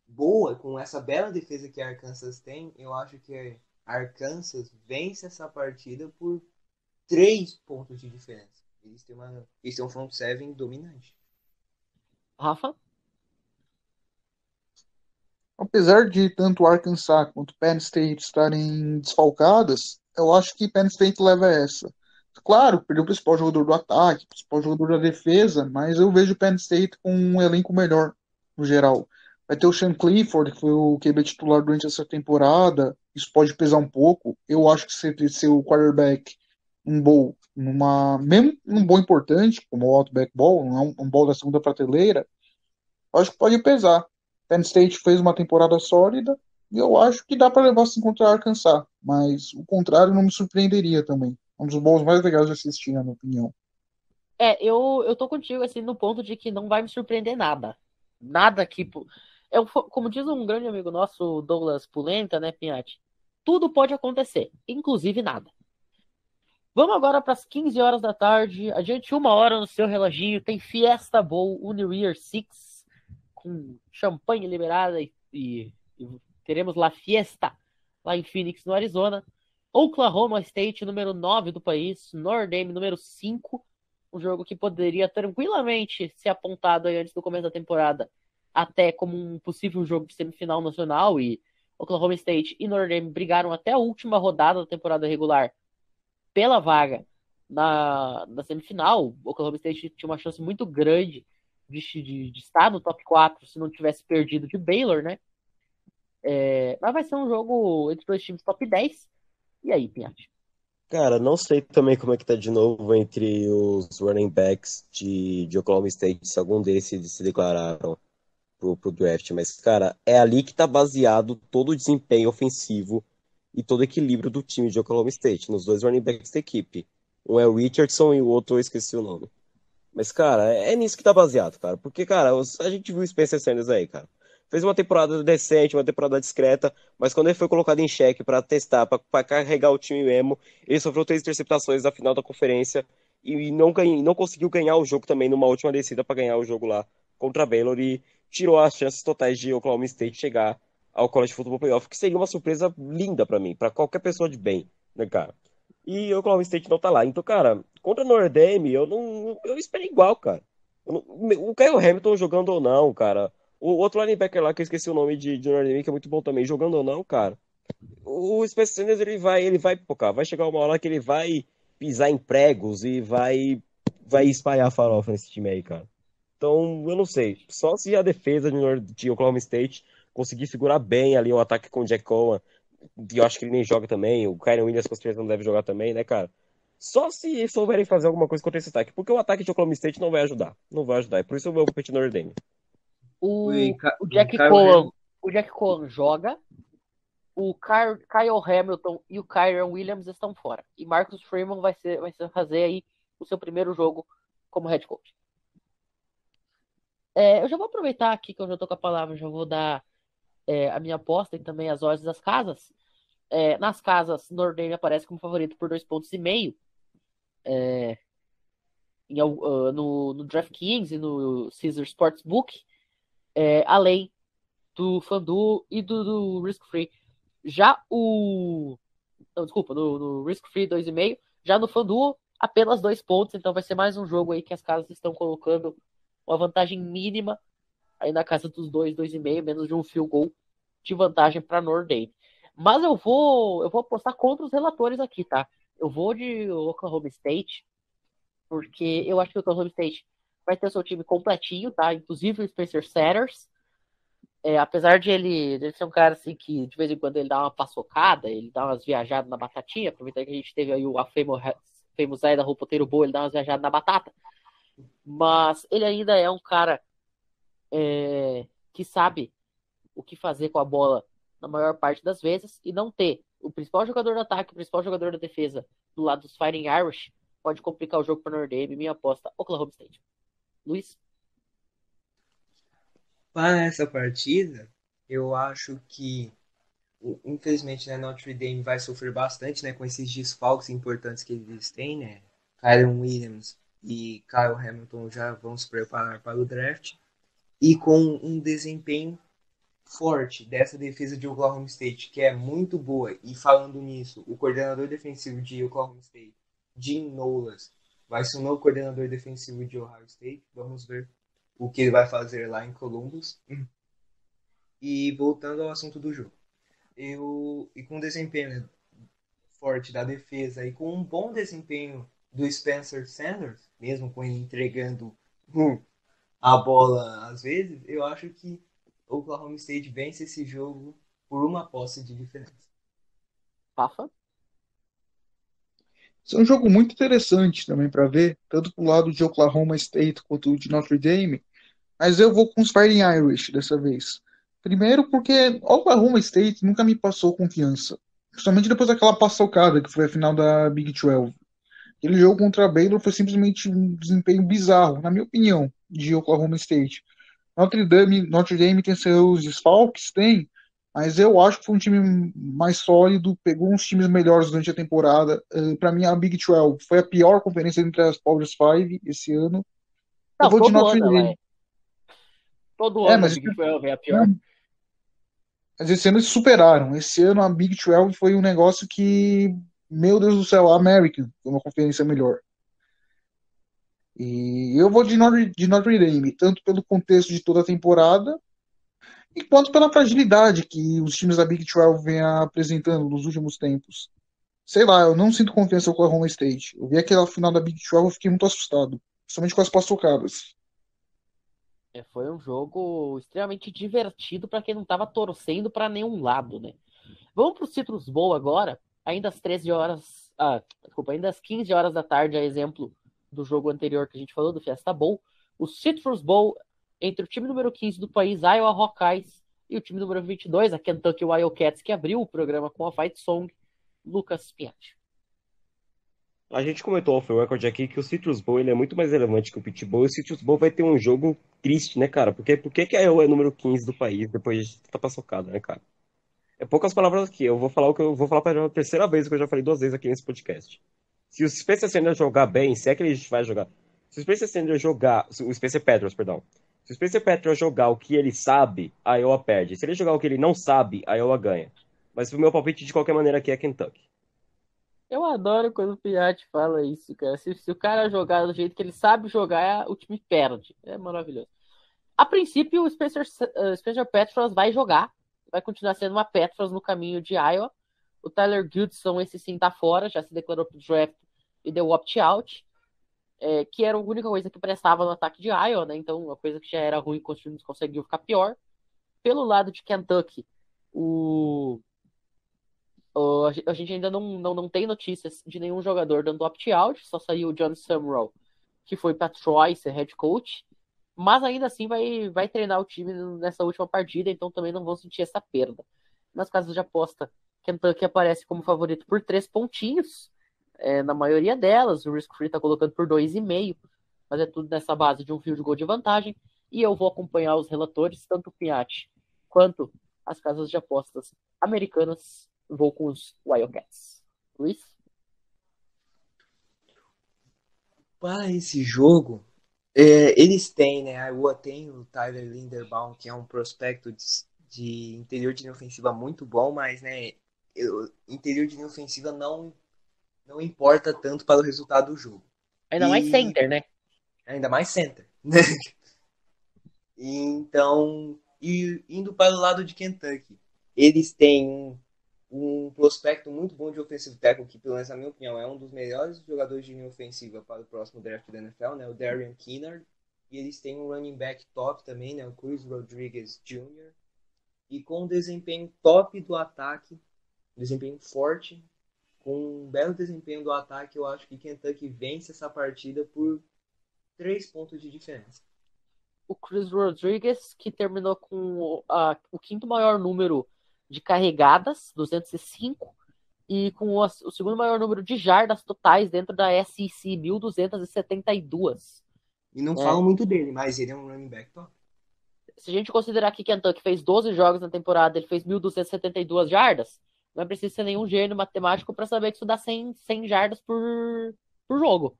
boa, com essa bela defesa que a Arkansas tem, eu acho que a Arkansas vence essa partida por 3 pontos de diferença. Eles têm um front seven dominante. Rafa? Apesar de tanto Arkansas quanto Penn State estarem desfalcadas, eu acho que Penn State leva essa. Claro, perdeu o principal jogador do ataque, o principal jogador da defesa, mas eu vejo o Penn State com um elenco melhor, no geral. Vai ter o Sean Clifford, que foi o QB titular durante essa temporada, isso pode pesar um pouco. Eu acho que ser o quarterback um bowl, mesmo num bowl importante, como o Outback Bowl, um bowl da segunda prateleira, eu acho que pode pesar. Penn State fez uma temporada sólida e eu acho que dá para levar assim contra a Arkansas, mas o contrário não me surpreenderia também. Um dos bons mais legais de assistir, na minha opinião. Eu tô contigo, assim, no ponto de que não vai me surpreender nada. Nada que. Como diz um grande amigo nosso, Douglas Pulenta, né, Pinhatti? Tudo pode acontecer, inclusive nada. Vamos agora para as 15 horas da tarde. Adiante 1 hora no seu reloginho. Tem Fiesta Bowl New Year Six, com champanhe liberada e teremos lá Fiesta, lá em Phoenix, no Arizona. Oklahoma State, número 9 do país. Notre Dame, número 5. Um jogo que poderia tranquilamente ser apontado aí antes do começo da temporada até como um possível jogo de semifinal nacional. E Oklahoma State e Notre Dame brigaram até a última rodada da temporada regular pela vaga na semifinal. O Oklahoma State tinha uma chance muito grande de estar no top 4 se não tivesse perdido de Baylor, né? Mas vai ser um jogo entre dois times top 10. E aí, Pinhatti? Cara, não sei também como é que tá de novo entre os running backs de Oklahoma State, se algum desses se declararam pro draft, mas, cara, é ali que tá baseado todo o desempenho ofensivo e todo o equilíbrio do time de Oklahoma State, nos dois running backs da equipe. Um é o Richardson e o outro eu esqueci o nome. Mas, cara, é nisso que tá baseado, cara. Porque, cara, a gente viu o Spencer Sanders aí, cara. Fez uma temporada decente, uma temporada discreta, mas quando ele foi colocado em xeque pra testar, pra carregar o time mesmo, ele sofreu 3 interceptações na final da conferência e não conseguiu ganhar o jogo também numa última descida pra ganhar o jogo lá contra a Baylor e tirou as chances totais de Oklahoma State chegar ao College Football Playoff, que seria uma surpresa linda pra mim, pra qualquer pessoa de bem, né, cara? E o Oklahoma State não tá lá. Então, cara, contra o Notre Dame, eu espero igual, cara. O Kyle Hamilton jogando ou não, cara. O outro linebacker lá, que eu esqueci o nome de Notre Dame, que é muito bom também, jogando ou não, cara. O Spencer Sanders, pô, cara, vai chegar uma hora que ele vai pisar em pregos e vai espalhar farofa nesse time aí, cara. Então, eu não sei. Só se a defesa de Oklahoma State conseguir segurar bem ali o ataque com o Jack Cohen, e eu acho que ele nem joga também, o Kyren Williams com certeza não deve jogar também, né, cara? Só se souberem fazer alguma coisa contra esse ataque, porque o ataque de Oklahoma State não vai ajudar. Não vai ajudar. É por isso eu vou competir no Notre Dame. O Jack Cohen joga, o Kyle Hamilton e o Kyren Williams estão fora. E Marcus Freeman vai fazer aí o seu primeiro jogo como head coach. Eu já vou aproveitar aqui que eu já tô com a palavra, já vou dar a minha aposta e também as odds das casas. Nas casas, Notre Dame aparece como favorito por 2,5 pontos. No DraftKings e no Caesar Sportsbook, além do FanDuel e do Risk Free. Já no Risk Free 2,5, já no FanDuel apenas 2 pontos, então vai ser mais um jogo aí que as casas estão colocando uma vantagem mínima aí na casa dos 2,5, menos de um field goal de vantagem para Notre Dame. Mas eu vou apostar contra os relatores aqui, tá? Eu vou de Oklahoma State, porque eu acho que o Oklahoma State vai ter o seu time completinho, tá? Inclusive o Spencer Sanders. apesar de ele ser um cara assim que de vez em quando ele dá uma paçocada, ele dá umas viajadas na batatinha, aproveitando que a gente teve aí o Famous Zé da Roupoteiro Boa, ele dá umas viajadas na batata, mas ele ainda é um cara que sabe o que fazer com a bola na maior parte das vezes e não ter o principal jogador do ataque, o principal jogador da defesa do lado dos Fighting Irish pode complicar o jogo para Notre Dame. Minha aposta, Oklahoma State. Luiz? Para essa partida, eu acho que, infelizmente, né, Notre Dame vai sofrer bastante, né, com esses desfalques importantes que eles têm, né? Kyron Williams e Kyle Hamilton já vão se preparar para o draft. E com um desempenho forte dessa defesa de Oklahoma State, que é muito boa. E falando nisso, o coordenador defensivo de Oklahoma State, Jim Knowles, vai ser o novo coordenador defensivo de Ohio State. Vamos ver o que ele vai fazer lá em Columbus. E voltando ao assunto do jogo. E com desempenho, né, forte da defesa e com um bom desempenho do Spencer Sanders, mesmo com ele entregando a bola às vezes, eu acho que o Oklahoma State vence esse jogo por uma posse de diferença. Rafa? Isso é um jogo muito interessante também para ver, tanto pro lado de Oklahoma State quanto de Notre Dame, mas eu vou com os Fighting Irish dessa vez. Primeiro porque Oklahoma State nunca me passou confiança, principalmente depois daquela paçocada que foi a final da Big 12. Aquele jogo contra a Baylor foi simplesmente um desempenho bizarro, na minha opinião, de Oklahoma State. Notre Dame tem seus desfalques, tem, mas eu acho que foi um time mais sólido, pegou uns times melhores durante a temporada. Para mim, a Big 12 foi a pior conferência entre as Power 5 esse ano. Eu Não, vou de todo Notre ano ela é. Dame. Todo É, ano a mas, Big 12 é a pior. não, mas esse ano eles superaram. Esse ano a Big 12 foi um negócio que, meu Deus do céu, a American foi uma conferência melhor. E eu vou de Notre Dame, tanto pelo contexto de toda a temporada, e quanto pela fragilidade que os times da Big 12 vêm apresentando nos últimos tempos. Sei lá, eu não sinto confiança com a Oklahoma State. Eu vi aquela final da Big 12, eu fiquei muito assustado, principalmente com as paçocadas. Foi um jogo extremamente divertido para quem não estava torcendo para nenhum lado, né? Vamos para o Citrus Bowl agora, ainda às 13 horas, desculpa, ainda às 15 horas da tarde, a exemplo do jogo anterior que a gente falou, do Fiesta Bowl. O Citrus Bowl entre o time número 15 do país, Iowa Hawkeyes, e o time número 22, a Kentucky Wildcats, que abriu o programa com a Fight Song, Lucas Piatti. A gente comentou off record aqui que o Citrus Bowl ele é muito mais relevante que o Pitch Bowl. E o Citrus Bowl vai ter um jogo triste, né, cara? Porque por que a Iowa é número 15 do país depois de tanta paçocada, né, cara? É poucas palavras aqui. Eu vou falar o que eu vou falar pela terceira vez, que eu já falei 2 vezes aqui nesse podcast. Se o Spencer Sanders jogar bem, se é que ele vai jogar. Se o Spencer Sanders jogar. O Spencer Petros, perdão. Se o Spencer Petros jogar o que ele sabe, a Iowa perde. Se ele jogar o que ele não sabe, a Iowa ganha. Mas o meu palpite, de qualquer maneira, aqui é Kentucky. Eu adoro quando o Piatti fala isso, cara. Se o cara jogar do jeito que ele sabe jogar, o time perde. É maravilhoso. A princípio, o Spencer Petros vai jogar. Vai continuar sendo uma Petros no caminho de Iowa. O Tyler Goodson, esse sim, tá fora. Já se declarou pro draft e deu opt-out. Que era a única coisa que prestava no ataque de Iowa, né? Então, uma coisa que já era ruim conseguiu ficar pior. Pelo lado de Kentucky, a gente ainda não tem notícias de nenhum jogador dando opt-out. Só saiu o John Summerall, que foi para Troy ser head coach. Mas ainda assim vai treinar o time nessa última partida, então também não vão sentir essa perda. Nas casas de aposta, Kentucky aparece como favorito por 3 pontinhos, na maioria delas. O Risk Free está colocando por 2,5, mas é tudo nessa base de um field goal de vantagem. E eu vou acompanhar os relatores, tanto o Piatti quanto as casas de apostas americanas. Vou com os Wildcats. Luiz? Para esse jogo, eles têm, né? A Iowa tem o Tyler Linderbaum, que é um prospecto de interior de linha ofensiva muito bom, mas, né, interior de linha ofensiva não importa tanto para o resultado do jogo. Ainda mais center, né? Ainda mais center, né? Então, indo para o lado de Kentucky, eles têm um prospecto muito bom de offensive tackle, que, pelo menos na minha opinião, é um dos melhores jogadores de linha ofensiva para o próximo draft da NFL, né? O Darian Kinnard. E eles têm um running back top também, né? O Chris Rodriguez Jr. e com um desempenho top do ataque, desempenho forte, com um belo desempenho do ataque, eu acho que Kentucky vence essa partida por 3 pontos de diferença. O Chris Rodrigues, que terminou com o quinto maior número de carregadas, 205, e com o segundo maior número de jardas totais dentro da SEC, 1.272. E não falam muito dele, mas ele é um running back top. Se a gente considerar que Kentucky fez 12 jogos na temporada, ele fez 1.272 jardas, não é preciso ser nenhum gênio matemático para saber que isso dá 100 jardas por jogo.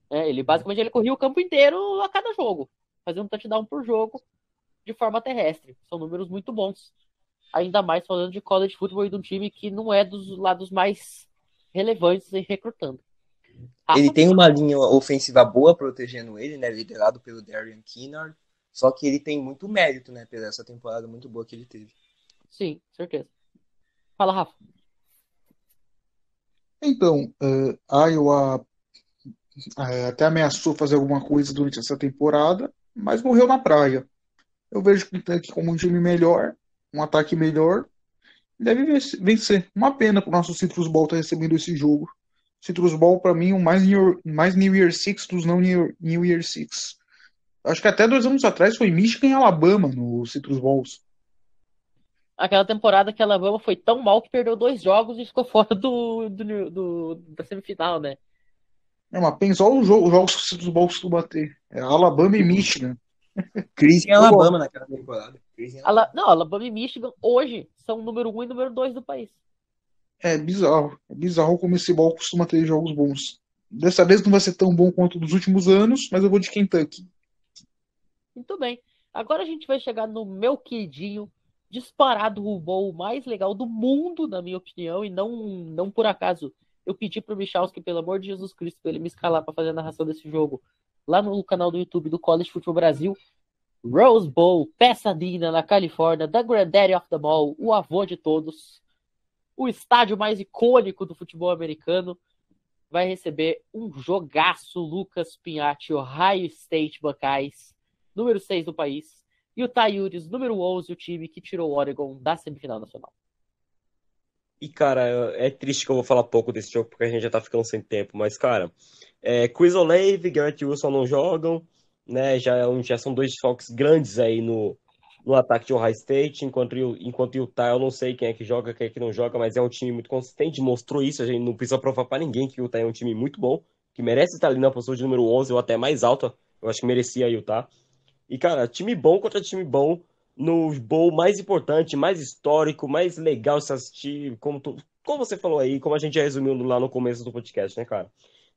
Ele basicamente corria o campo inteiro a cada jogo, fazia um touchdown por jogo de forma terrestre. São números muito bons. Ainda mais falando de college football e de um time que não é dos lados mais relevantes em recrutando. Ele tem uma linha ofensiva boa protegendo ele, né? Liderado pelo Darian Kinnard. Só que ele tem muito mérito, né? Pela essa temporada muito boa que ele teve. Sim, certeza. Fala, Rafa. Então, a Iowa até ameaçou fazer alguma coisa durante essa temporada, mas morreu na praia. Eu vejo o Kentucky como um time melhor, um ataque melhor, deve vencer. Uma pena que o nosso Citrus Bowl estar recebendo esse jogo. Citrus Bowl, para mim, o mais New Year Six dos não New Year Six. Acho que até 2 anos atrás foi Michigan e Alabama no Citrus Bowls. Aquela temporada que a Alabama foi tão mal que perdeu 2 jogos e ficou fora da semifinal, né? Mas pensa os jogos que o Citrus Bowls costuma bater. É Alabama e Michigan. Crise em Alabama naquela temporada. Não, Alabama e Michigan hoje são o número 1 e número 2 do país. É bizarro. É bizarro como esse bowl costuma ter jogos bons. Dessa vez não vai ser tão bom quanto dos últimos anos, mas eu vou de Kentucky. Muito bem. Agora a gente vai chegar no meu queridinho, disparado o bowl mais legal do mundo, na minha opinião, e não por acaso eu pedi pro Michalski, pelo amor de Jesus Cristo, pra ele me escalar para fazer a narração desse jogo lá no canal do YouTube do College Football Brasil. Rose Bowl, Pasadena, na Califórnia, the granddaddy of them all, o avô de todos, o estádio mais icônico do futebol americano, vai receber um jogaço. Lucas Pinhatti, Ohio State Buckeyes, número 6 do país, e o Utes, número 11, o time que tirou o Oregon da semifinal nacional. E, cara, é triste que eu vou falar pouco desse jogo, porque a gente já tá ficando sem tempo, mas, cara, Chris Olave e Garrett Wilson não jogam, né, já são 2 desfalques grandes aí no ataque de Ohio State, enquanto Utah, eu não sei quem é que joga, quem é que não joga, mas é um time muito consistente, mostrou isso, a gente não precisa provar pra ninguém que o Utah é um time muito bom, que merece estar ali na posição de número 11 ou até mais alta, eu acho que merecia aí o Utah. E, cara, time bom contra time bom, no bowl mais importante, mais histórico, mais legal de se assistir, como você falou aí, como a gente já resumiu lá no começo do podcast, né, cara?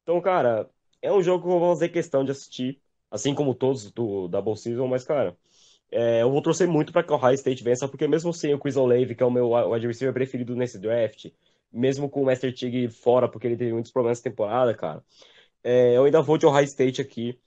Então, cara, é um jogo que eu vou fazer questão de assistir, assim como todos da Bowl Season, mas, cara, eu vou torcer muito para que o Ohio State vença, porque mesmo sem o Chris Olave, que é o meu wide receiver preferido nesse draft, mesmo com o Master Tig fora, porque ele teve muitos problemas na temporada, cara, eu ainda vou de Ohio State aqui,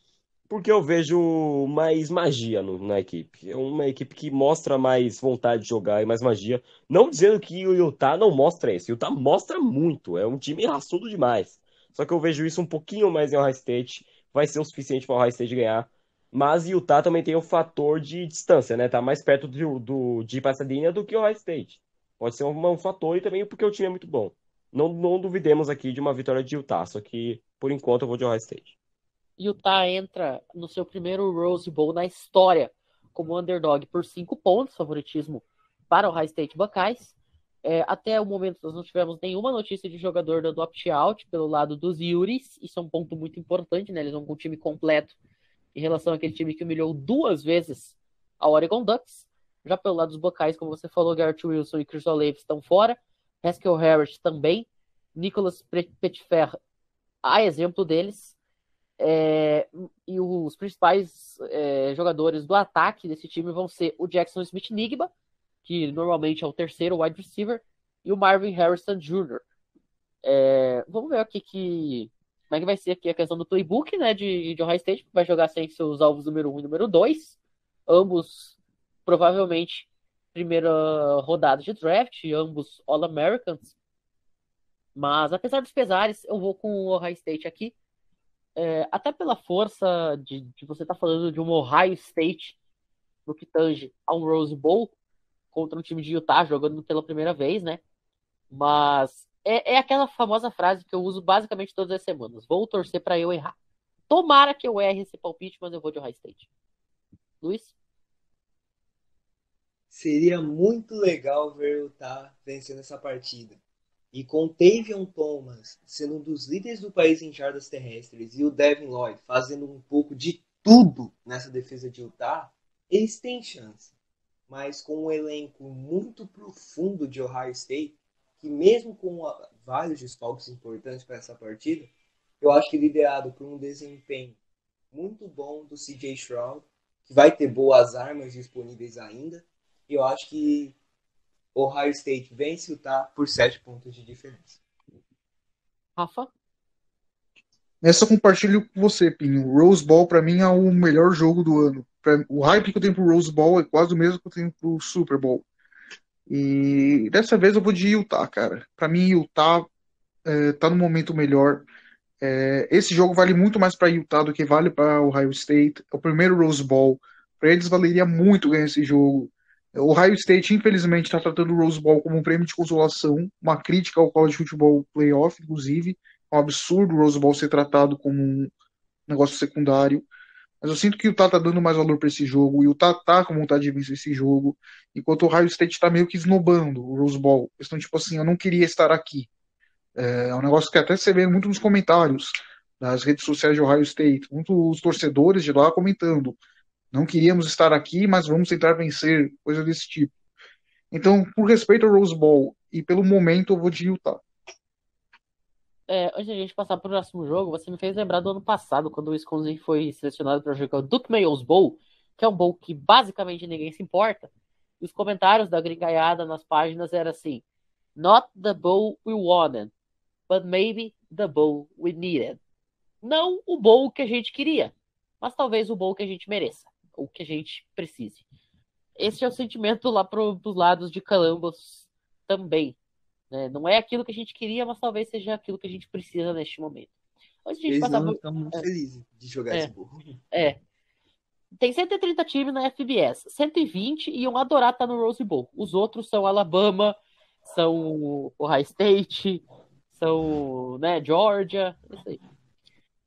porque eu vejo mais magia na equipe. É uma equipe que mostra mais vontade de jogar e mais magia. Não dizendo que o Utah não mostra isso. O Utah mostra muito. É um time raçudo demais. Só que eu vejo isso um pouquinho mais em Ohio State. Vai ser o suficiente para o Ohio State ganhar. Mas o Utah também tem o fator de distância, né? Tá mais perto de Pasadena do que o Ohio State. Pode ser um fator e também porque o time é muito bom. Não duvidemos aqui de uma vitória de Utah. Só que, por enquanto, eu vou de Ohio State. Utah entra no seu primeiro Rose Bowl na história como underdog por 5 pontos, favoritismo para o Ohio State Buckeyes. Até o momento nós não tivemos nenhuma notícia de jogador dando opt-out pelo lado dos Utes. Isso é um ponto muito importante, né? Eles vão com o time completo em relação àquele time que humilhou 2 vezes a Oregon Ducks. Já pelo lado dos Buckeyes, como você falou, Garrett Wilson e Chris Olave estão fora. Haskell Harris também. Nicholas Petitfer, a exemplo deles. E os principais jogadores do ataque desse time vão ser o Jackson Smith-Njigba, que normalmente é o terceiro wide receiver, e o Marvin Harrison Jr. Vamos ver aqui como é que vai ser aqui a questão do playbook, né, de Ohio State, que vai jogar sem seus alvos número 1 e número 2, ambos provavelmente primeira rodada de draft, ambos All-Americans, mas apesar dos pesares, eu vou com o Ohio State aqui, até pela força de você estar falando de um Ohio State no que tange a um Rose Bowl, contra um time de Utah jogando pela primeira vez, né? Mas é aquela famosa frase que eu uso basicamente todas as semanas. Vou torcer para eu errar. Tomara que eu erre esse palpite, mas eu vou de Ohio State. Luiz? Seria muito legal ver o Utah vencendo essa partida. E com o Tavion Thomas sendo um dos líderes do país em jardas terrestres e o Devin Lloyd fazendo um pouco de tudo nessa defesa de Utah, eles têm chance. Mas com um elenco muito profundo de Ohio State, que mesmo com vários desfalques importantes para essa partida, eu acho que liderado por um desempenho muito bom do CJ Stroud, que vai ter boas armas disponíveis ainda, eu acho que Ohio State vence o Utah por 7 pontos de diferença. Rafa? Nessa eu compartilho com você, Pinho. O Rose Bowl, pra mim, é o melhor jogo do ano. O hype que eu tenho pro Rose Bowl é quase o mesmo que eu tenho pro Super Bowl. E dessa vez eu vou de Utah, cara. Pra mim, Utah tá no momento melhor. Esse jogo vale muito mais para Utah do que vale para Ohio State. É o primeiro Rose Bowl. Para eles valeria muito ganhar esse jogo. O Ohio State, infelizmente, está tratando o Rose Bowl como um prêmio de consolação, uma crítica ao college football playoff, inclusive. É um absurdo o Rose Bowl ser tratado como um negócio secundário. Mas eu sinto que o Utah tá dando mais valor para esse jogo. E o Utah tá com vontade de vencer esse jogo. Enquanto o Ohio State tá meio que esnobando o Rose Bowl. Eles estão tipo assim, eu não queria estar aqui. É um negócio que até você vê muito nos comentários das redes sociais de Ohio State. Muitos torcedores de lá comentando. Não queríamos estar aqui, mas vamos tentar vencer. Coisa desse tipo. Então, por respeito ao Rose Bowl e pelo momento, eu vou de Utah. Antes de a gente passar para o próximo jogo, você me fez lembrar do ano passado, quando o Wisconsin foi selecionado para jogar o Duke Mayo's Bowl, que é um bowl que basicamente ninguém se importa. E os comentários da gringaiada nas páginas eram assim: Not the bowl we wanted, but maybe the bowl we needed. Não o bowl que a gente queria, mas talvez o bowl que a gente mereça, ou que a gente precise. Esse é o sentimento lá pros lados de Columbus também. Né? Não é aquilo que a gente queria, mas talvez seja aquilo que a gente precisa neste momento. Antes de a gente Eles passar não por... estão muito felizes de jogar esse burro. Tem 130 times na FBS, 120 iam adorar estar no Rose Bowl. Os outros são Alabama, são Ohio State, são Georgia, isso aí.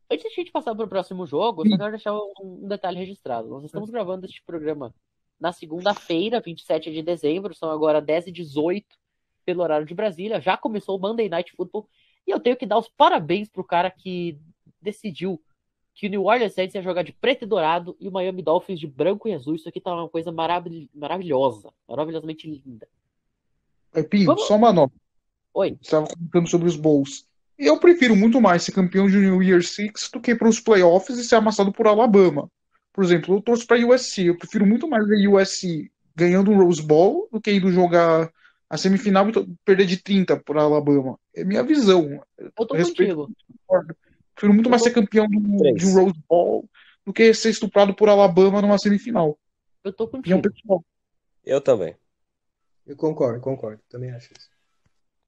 Antes de a gente passar para o próximo jogo, eu só quero deixar um detalhe registrado. Nós estamos gravando este programa na segunda-feira, 27 de dezembro, são agora 10h18 pelo horário de Brasília. Já começou o Monday Night Football e eu tenho que dar os parabéns pro cara que decidiu que o New Orleans Saints ia jogar de preto e dourado e o Miami Dolphins de branco e azul. Isso aqui tá uma coisa maravilhosa, maravilhosamente linda. Pinho, só uma nota. Oi. Você estava comentando sobre os bowls. Eu prefiro muito mais ser campeão de New Year Six do que para os playoffs e ser amassado por Alabama. Por exemplo, eu torço para USC. Eu prefiro muito mais ver USC ganhando um Rose Bowl do que indo jogar a semifinal e perder de 30 por Alabama. É minha visão. Eu tô contigo. Prefiro muito mais ser campeão de um Rose Bowl do que ser estuprado por Alabama numa semifinal. Eu tô contigo. Eu também. Eu concordo. Também acho isso.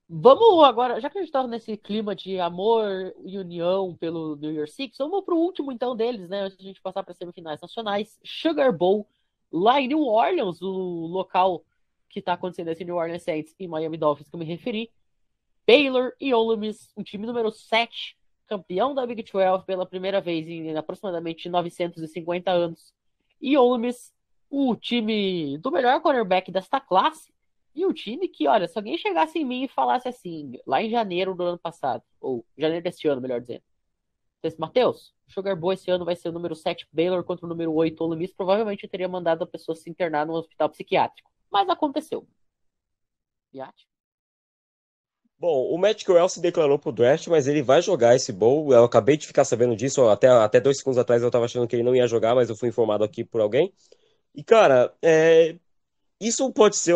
Vamos agora, já que a gente tá nesse clima de amor e união pelo New Year Six, vamos pro último então deles, né? Antes de a gente passar para semifinais nacionais. Sugar Bowl, lá em New Orleans, o local que tá acontecendo esse New Orleans Saints e Miami Dolphins que eu me referi. Baylor e Ole Miss, o time número 7, campeão da Big 12 pela primeira vez em aproximadamente 950 anos. E Ole Miss, o time do melhor quarterback desta classe. E o time que, olha, se alguém chegasse em mim e falasse assim, lá em janeiro do ano passado, ou janeiro deste ano, melhor dizendo, disse, Matheus, o Sugar Bowl esse ano vai ser o número 7 Baylor contra o número 8 Ole Miss, provavelmente eu teria mandado a pessoa se internar num hospital psiquiátrico. Mas aconteceu. Piate? Bom, o Matt Corral se declarou pro draft, mas ele vai jogar esse bowl. Eu acabei de ficar sabendo disso, até 2 segundos atrás eu tava achando que ele não ia jogar, mas eu fui informado aqui por alguém. E, cara, isso pode ser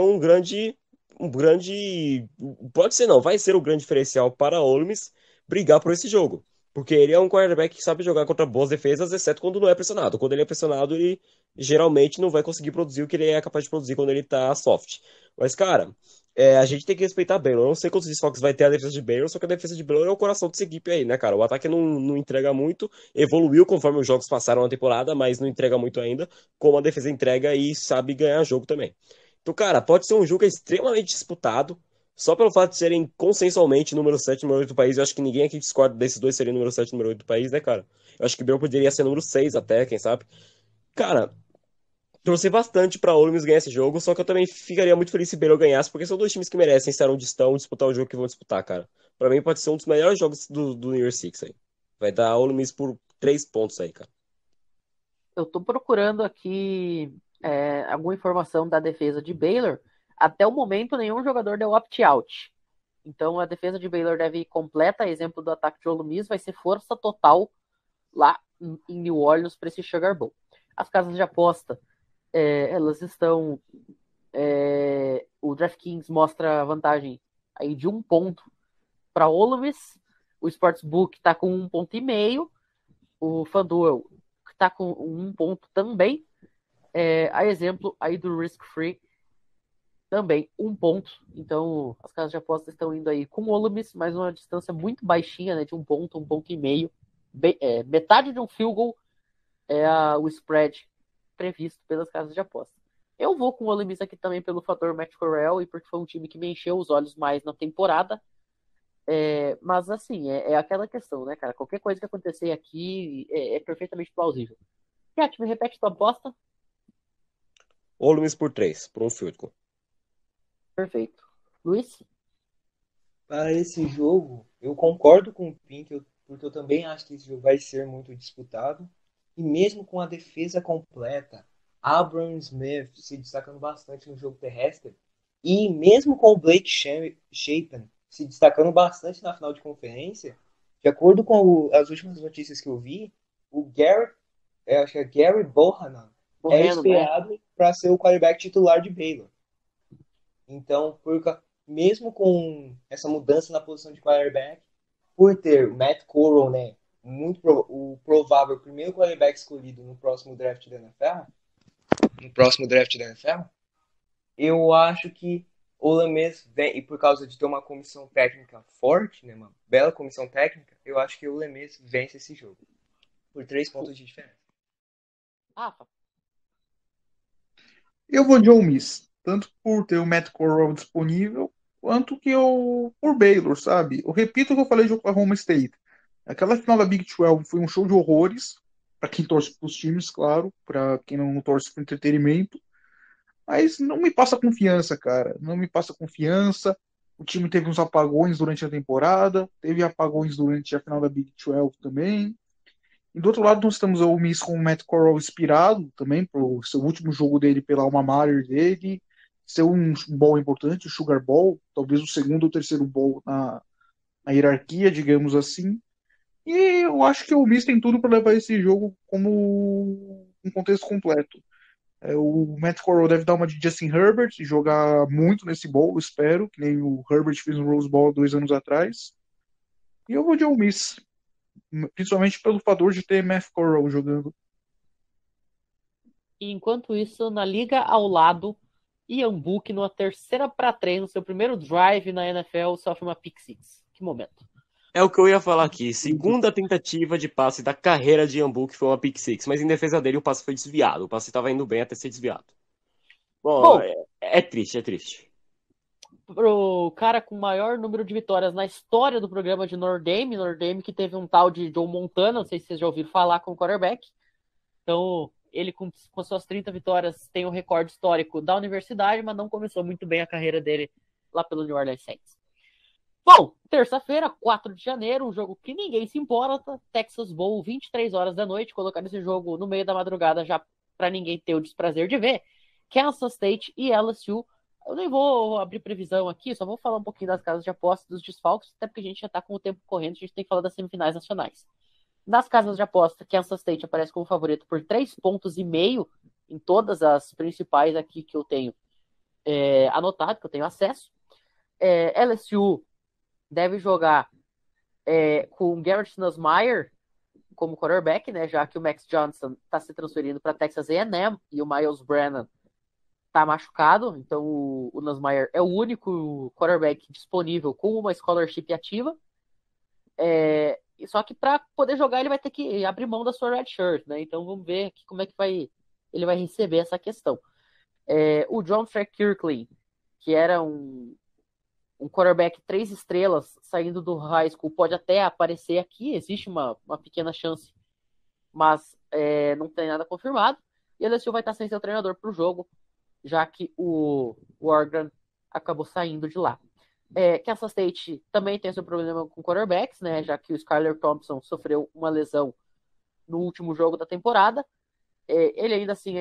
pode ser não, vai ser um grande diferencial para Ole Miss brigar por esse jogo. Porque ele é um quarterback que sabe jogar contra boas defesas, exceto quando não é pressionado. Quando ele é pressionado, ele geralmente não vai conseguir produzir o que ele é capaz de produzir quando ele tá soft. Mas, cara, a gente tem que respeitar a Baylor. Eu não sei quantos desfalques vai ter a defesa de Baylor, só que a defesa de Baylor é o coração dessa equipe aí, né, cara? O ataque não entrega muito, evoluiu conforme os jogos passaram na temporada, mas não entrega muito ainda, como a defesa entrega e sabe ganhar jogo também. Então, cara, pode ser um jogo extremamente disputado, só pelo fato de serem consensualmente número 7 e número 8 do país. Eu acho que ninguém aqui discorda desses dois serem número 7 e número 8 do país, né, cara? Eu acho que o Baylor poderia ser número 6 até, quem sabe. Cara, torcer bastante pra Ole Miss ganhar esse jogo, só que eu também ficaria muito feliz se o Baylor ganhasse, porque são dois times que merecem estar onde estão, disputar o jogo que vão disputar, cara. Pra mim pode ser um dos melhores jogos do New Year Six aí. Vai dar Ole Miss por 3 pontos aí, cara. Eu tô procurando aqui alguma informação da defesa de Baylor. Até o momento, nenhum jogador deu opt-out. Então, a defesa de Baylor deve ir completa. Exemplo do ataque de Ole Miss vai ser força total lá em New Orleans para esse Sugar Bowl. As casas de aposta, elas estão... o DraftKings mostra a vantagem aí de 1 ponto para Ole Miss. O Sportsbook está com 1,5 ponto. O FanDuel está com 1 ponto também. A exemplo aí do Risk Free, também 1 ponto. Então, as casas de apostas estão indo aí com o Ole Miss, mas uma distância muito baixinha, né, de 1 ponto, 1,5 ponto. Metade de um field goal o spread previsto pelas casas de apostas. Eu vou com o Ole Miss aqui também pelo fator Matt Corral e porque foi um time que me encheu os olhos mais na temporada. Mas assim, é aquela questão, né, cara? Qualquer coisa que acontecer aqui é perfeitamente plausível. Cat, me repete tua aposta? Ole Miss por 3, por um field goal. Perfeito. Luiz? Para esse jogo, eu concordo com o Pink, porque eu também acho que esse jogo vai ser muito disputado. E mesmo com a defesa completa, Abram Smith se destacando bastante no jogo terrestre, e mesmo com o Blake Shapen se destacando bastante na final de conferência, de acordo com as últimas notícias que eu vi, o acho que é Gary Bohanon, é Morrendo, né? esperado para ser o quarterback titular de Baylor. Então, mesmo com essa mudança na posição de quarterback, por ter o Matt Corral, né, o provável primeiro quarterback escolhido no próximo draft da NFL, eu acho que o Ole Miss vem, e por causa de ter uma comissão técnica forte, né, uma bela comissão técnica, eu acho que o Ole Miss vence esse jogo por 3 pontos de diferença. Rafa? Eu vou de Ole Miss, tanto por ter o Matt Corral disponível, quanto que eu por Baylor, sabe? Eu repito o que eu falei de Oklahoma State. Aquela final da Big 12 foi um show de horrores, para quem torce para os times, claro, para quem não torce para entretenimento. Mas não me passa confiança, cara. Não me passa confiança. O time teve uns apagões durante a temporada, teve apagões durante a final da Big 12 também. E do outro lado, nós temos o Miss com o Matt Corral inspirado também, pro seu último jogo dele pela alma mater dele, ser um bowl importante, o Sugar Bowl, talvez o segundo ou terceiro bowl na hierarquia, digamos assim. E eu acho que o Miss tem tudo para levar esse jogo como um contexto completo. O Matt Corral deve dar uma de Justin Herbert e jogar muito nesse bowl, espero, que nem o Herbert fez no Rose Bowl 2 anos atrás. E eu vou de Ole Miss, principalmente pelo fator de ter Matt Corral jogando. E enquanto isso, na liga ao lado, Ian Book, numa terceira para 3, no seu primeiro drive na NFL, sofre uma pick six. Que momento. É o que eu ia falar aqui. Segunda tentativa de passe da carreira de Ian Book foi uma pick six, mas em defesa dele o passe foi desviado. O passe estava indo bem até ser desviado. Bom, Bom, é triste, é triste. pro cara com o maior número de vitórias na história do programa de Nordame que teve um tal de Joe Montana, não sei se vocês já ouviram falar com o quarterback. Então, ele com suas 30 vitórias tem o recorde histórico da universidade, mas não começou muito bem a carreira dele lá pelo New Orleans Saints. Bom, terça-feira, 4 de janeiro, um jogo que ninguém se importa, Texas Bowl, 23 horas da noite, colocar esse jogo no meio da madrugada já para ninguém ter o desprazer de ver. Kansas State e LSU. Eu nem vou abrir previsão aqui, só vou falar um pouquinho das casas de aposta, dos desfalques, até porque a gente já tá com o tempo correndo, a gente tem que falar das semifinais nacionais. Nas casas de aposta, Kansas State aparece como favorito por 3,5 pontos em todas as principais aqui que eu tenho anotado, que eu tenho acesso. LSU deve jogar com Garrett Nussmeier como quarterback, né, já que o Max Johnson está se transferindo para Texas A&M e o Miles Brennan está machucado, então o Nussmeier é o único quarterback disponível com uma scholarship ativa. Só que para poder jogar ele vai ter que abrir mão da sua red shirt, né? Então vamos ver aqui como é que ele vai receber essa questão. O John Kirkley, que era um quarterback 3 estrelas saindo do high school, pode até aparecer aqui, existe uma pequena chance, mas não tem nada confirmado. E o LSU vai estar sem seu treinador para o jogo, já que o Oregon acabou saindo de lá. Kansas State também tem seu problema com quarterbacks, né, já que o Skyler Thompson sofreu uma lesão no último jogo da temporada. Ele ainda assim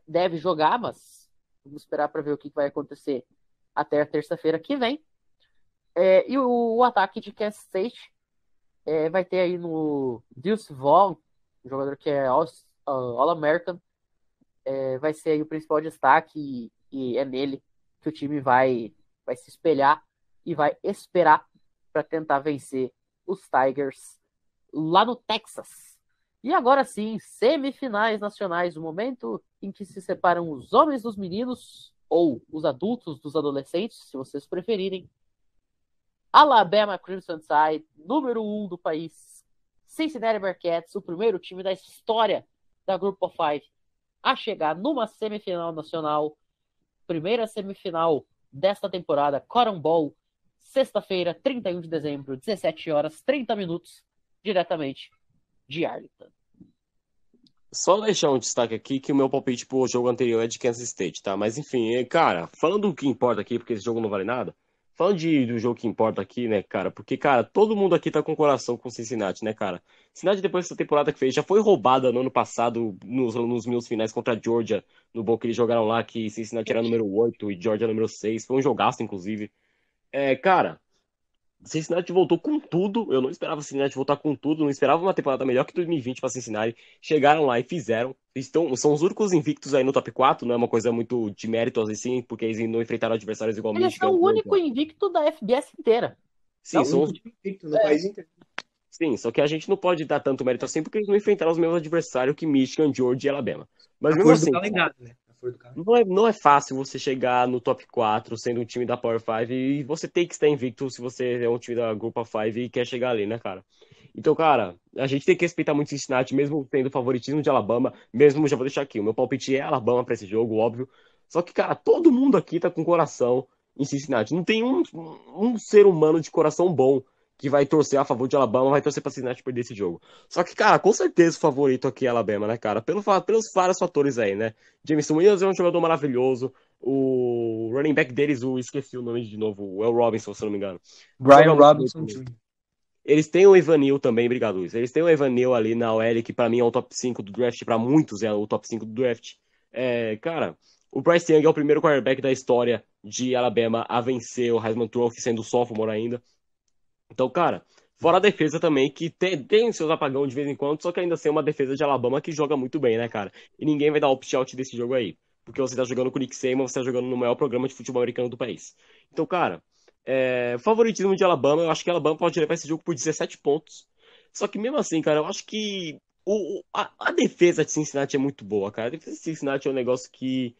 deve jogar, mas vamos esperar para ver o que vai acontecer até a terça-feira que vem. E o ataque de Kansas State vai ter aí no Deuce Vaughn, um jogador que é All-American, vai ser aí o principal destaque e é nele que o time vai se espelhar e vai esperar para tentar vencer os Tigers lá no Texas. E agora sim, semifinais nacionais, o momento em que se separam os homens dos meninos, ou os adultos dos adolescentes, se vocês preferirem. Alabama Crimson Tide, número 1 do país. Cincinnati Bearcats, o primeiro time da história da Group of Five a chegar numa semifinal nacional. Primeira semifinal desta temporada, Cotton Bowl, sexta-feira, 31 de dezembro, 17 horas, 30 minutos, diretamente de Arlington. Só deixar um destaque aqui que o meu palpite pro jogo anterior é de Kansas State, tá? Mas enfim, cara, falando do que importa aqui, porque esse jogo não vale nada, falando do jogo que importa aqui, né, cara, porque, cara, todo mundo aqui tá com coração com Cincinnati, né, cara? Cincinnati, depois dessa temporada que fez, já foi roubada no ano passado, nos minutos finais contra a Georgia, no bom que eles jogaram lá, que Cincinnati era número 8 e Georgia número 6, foi um jogaço, inclusive. Cara, Cincinnati voltou com tudo. Eu não esperava Cincinnati voltar com tudo. Não esperava uma temporada melhor que 2020 para Cincinnati. Chegaram lá e fizeram. São os únicos invictos aí no top 4. Não é uma coisa muito de mérito assim, porque eles não enfrentaram adversários igual Eles Michigan. são o único invicto da FBS inteira. Sim, Não, são o único invicto no país inteiro. Sim, só que a gente não pode dar tanto mérito assim porque eles não enfrentaram os mesmos adversários que Michigan, Georgia e Alabama. Mas A mesmo cor do assim, calendário, né? A cor do calendário. não é fácil você chegar no top 4 sendo um time da Power 5 e você tem que estar invicto se você é um time da Group of 5 e quer chegar ali, né, cara? Então, cara, a gente tem que respeitar muito Cincinnati, mesmo tendo favoritismo de Alabama, mesmo, já vou deixar aqui, o meu palpite é Alabama pra esse jogo, óbvio. Só que, cara, todo mundo aqui tá com coração em Cincinnati. Não tem um ser humano de coração bom que vai torcer a favor de Alabama, vai torcer pra Cincinnati perder esse jogo. Só que, cara, com certeza o favorito aqui é Alabama, né, cara? Pelos vários fatores aí, né? Jameson Williams é um jogador maravilhoso. O running back deles, esqueci o nome de novo, o El Robinson, se eu não me engano. Brian Joga muito Robinson bem. Jr. Eles têm o Evanil também, obrigado, Luiz. Eles têm o Evanil ali na OL, que pra mim é o top 5 do draft, pra muitos é o top 5 do draft. Cara, o Bryce Young é o primeiro quarterback da história de Alabama a vencer o Heisman Trophy, sendo sophomore ainda. Então, cara, fora a defesa também, que tem seus apagão de vez em quando, só que ainda assim é uma defesa de Alabama que joga muito bem, né, cara? E ninguém vai dar opt-out desse jogo aí. Porque você tá jogando com o Nick Saban, você tá jogando no maior programa de futebol americano do país. Então, cara, favoritismo de Alabama, eu acho que Alabama pode levar esse jogo por 17 pontos. Só que mesmo assim, cara, eu acho que a defesa de Cincinnati é muito boa, cara. A defesa de Cincinnati é um negócio que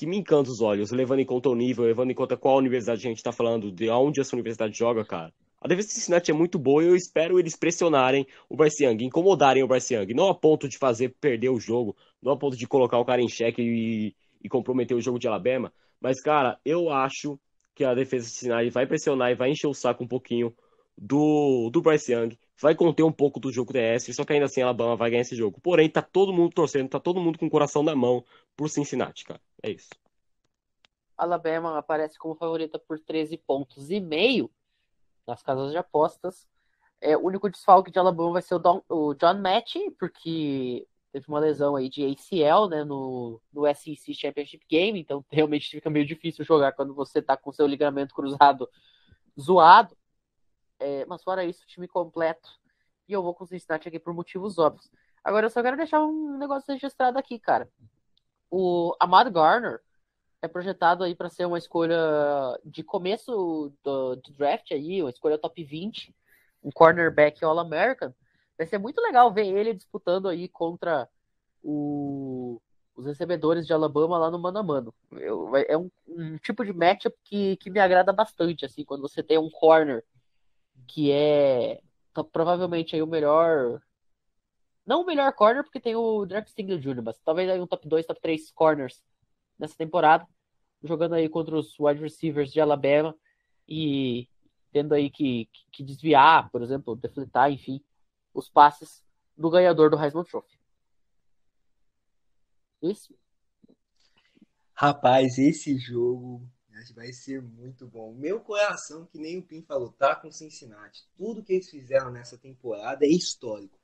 me encanta os olhos, levando em conta o nível, levando em conta qual universidade a gente tá falando, de onde essa universidade joga, cara. A defesa de Cincinnati é muito boa e eu espero eles pressionarem o Bryce Young, incomodarem o Bryce Young. Não a ponto de fazer perder o jogo, não a ponto de colocar o cara em xeque e comprometer o jogo de Alabama. Mas, cara, eu acho que a defesa de Cincinnati vai pressionar e vai encher o saco um pouquinho do Bryce Young. Vai conter um pouco do jogo terrestre, só que ainda assim Alabama vai ganhar esse jogo. Porém, tá todo mundo torcendo, tá todo mundo com o coração na mão por Cincinnati, cara. É isso. Alabama aparece como favorita por 13 pontos e meio nas casas de apostas. O único desfalque de Alabama vai ser o John Match, porque teve uma lesão aí de ACL, né, no SEC Championship Game, então realmente fica meio difícil jogar quando você tá com seu ligamento cruzado zoado. Mas fora isso, time completo. E eu vou com o Cincinnati aqui por motivos óbvios. Agora eu só quero deixar um negócio registrado aqui, cara. O Ahmad Gardner é projetado aí para ser uma escolha de começo do draft aí, uma escolha top 20, um cornerback All-American. Vai ser muito legal ver ele disputando aí contra os recebedores de Alabama lá no mano a mano. É um tipo de matchup que me agrada bastante, assim, quando você tem um corner que provavelmente aí o melhor. Não o melhor corner, porque tem o Derek Stingley Jr., mas talvez aí um top 2, top 3 corners nessa temporada, jogando aí contra os wide receivers de Alabama e tendo aí que desviar, por exemplo, defletar, enfim, os passes do ganhador do Heisman Trophy. Isso. Rapaz, esse jogo vai ser muito bom. Meu coração, que nem o Pim falou, tá com Cincinnati. Tudo que eles fizeram nessa temporada é histórico.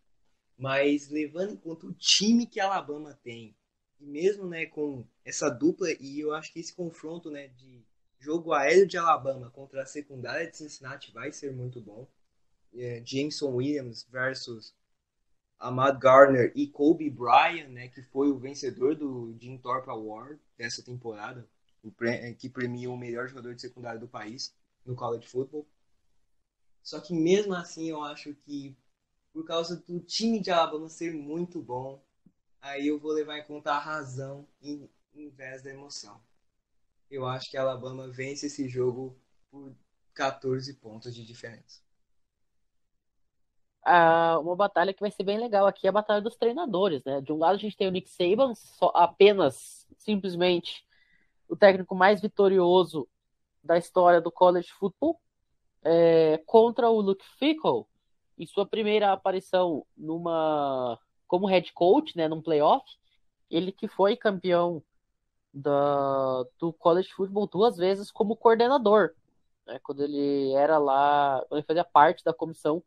Mas levando em conta o time que a Alabama tem, e mesmo, né, com essa dupla, e eu acho que esse confronto, né, de jogo aéreo de Alabama contra a secundária de Cincinnati vai ser muito bom. Jameson Williams versus Ahmad Gardner e Kobe Bryant, né, que foi o vencedor do Jim Thorpe Award dessa temporada, que premia o melhor jogador de secundária do país no college football. Só que mesmo assim eu acho que por causa do time de Alabama ser muito bom, aí eu vou levar em conta a razão em vez da emoção. Eu acho que a Alabama vence esse jogo por 14 pontos de diferença. Uma batalha que vai ser bem legal aqui é a batalha dos treinadores, né? De um lado a gente tem o Nick Saban, apenas, simplesmente, o técnico mais vitorioso da história do college football, contra o Luke Fickell, em sua primeira aparição como head coach, né, num playoff, ele que foi campeão do college football 2 vezes como coordenador, né, quando ele fazia parte da comissão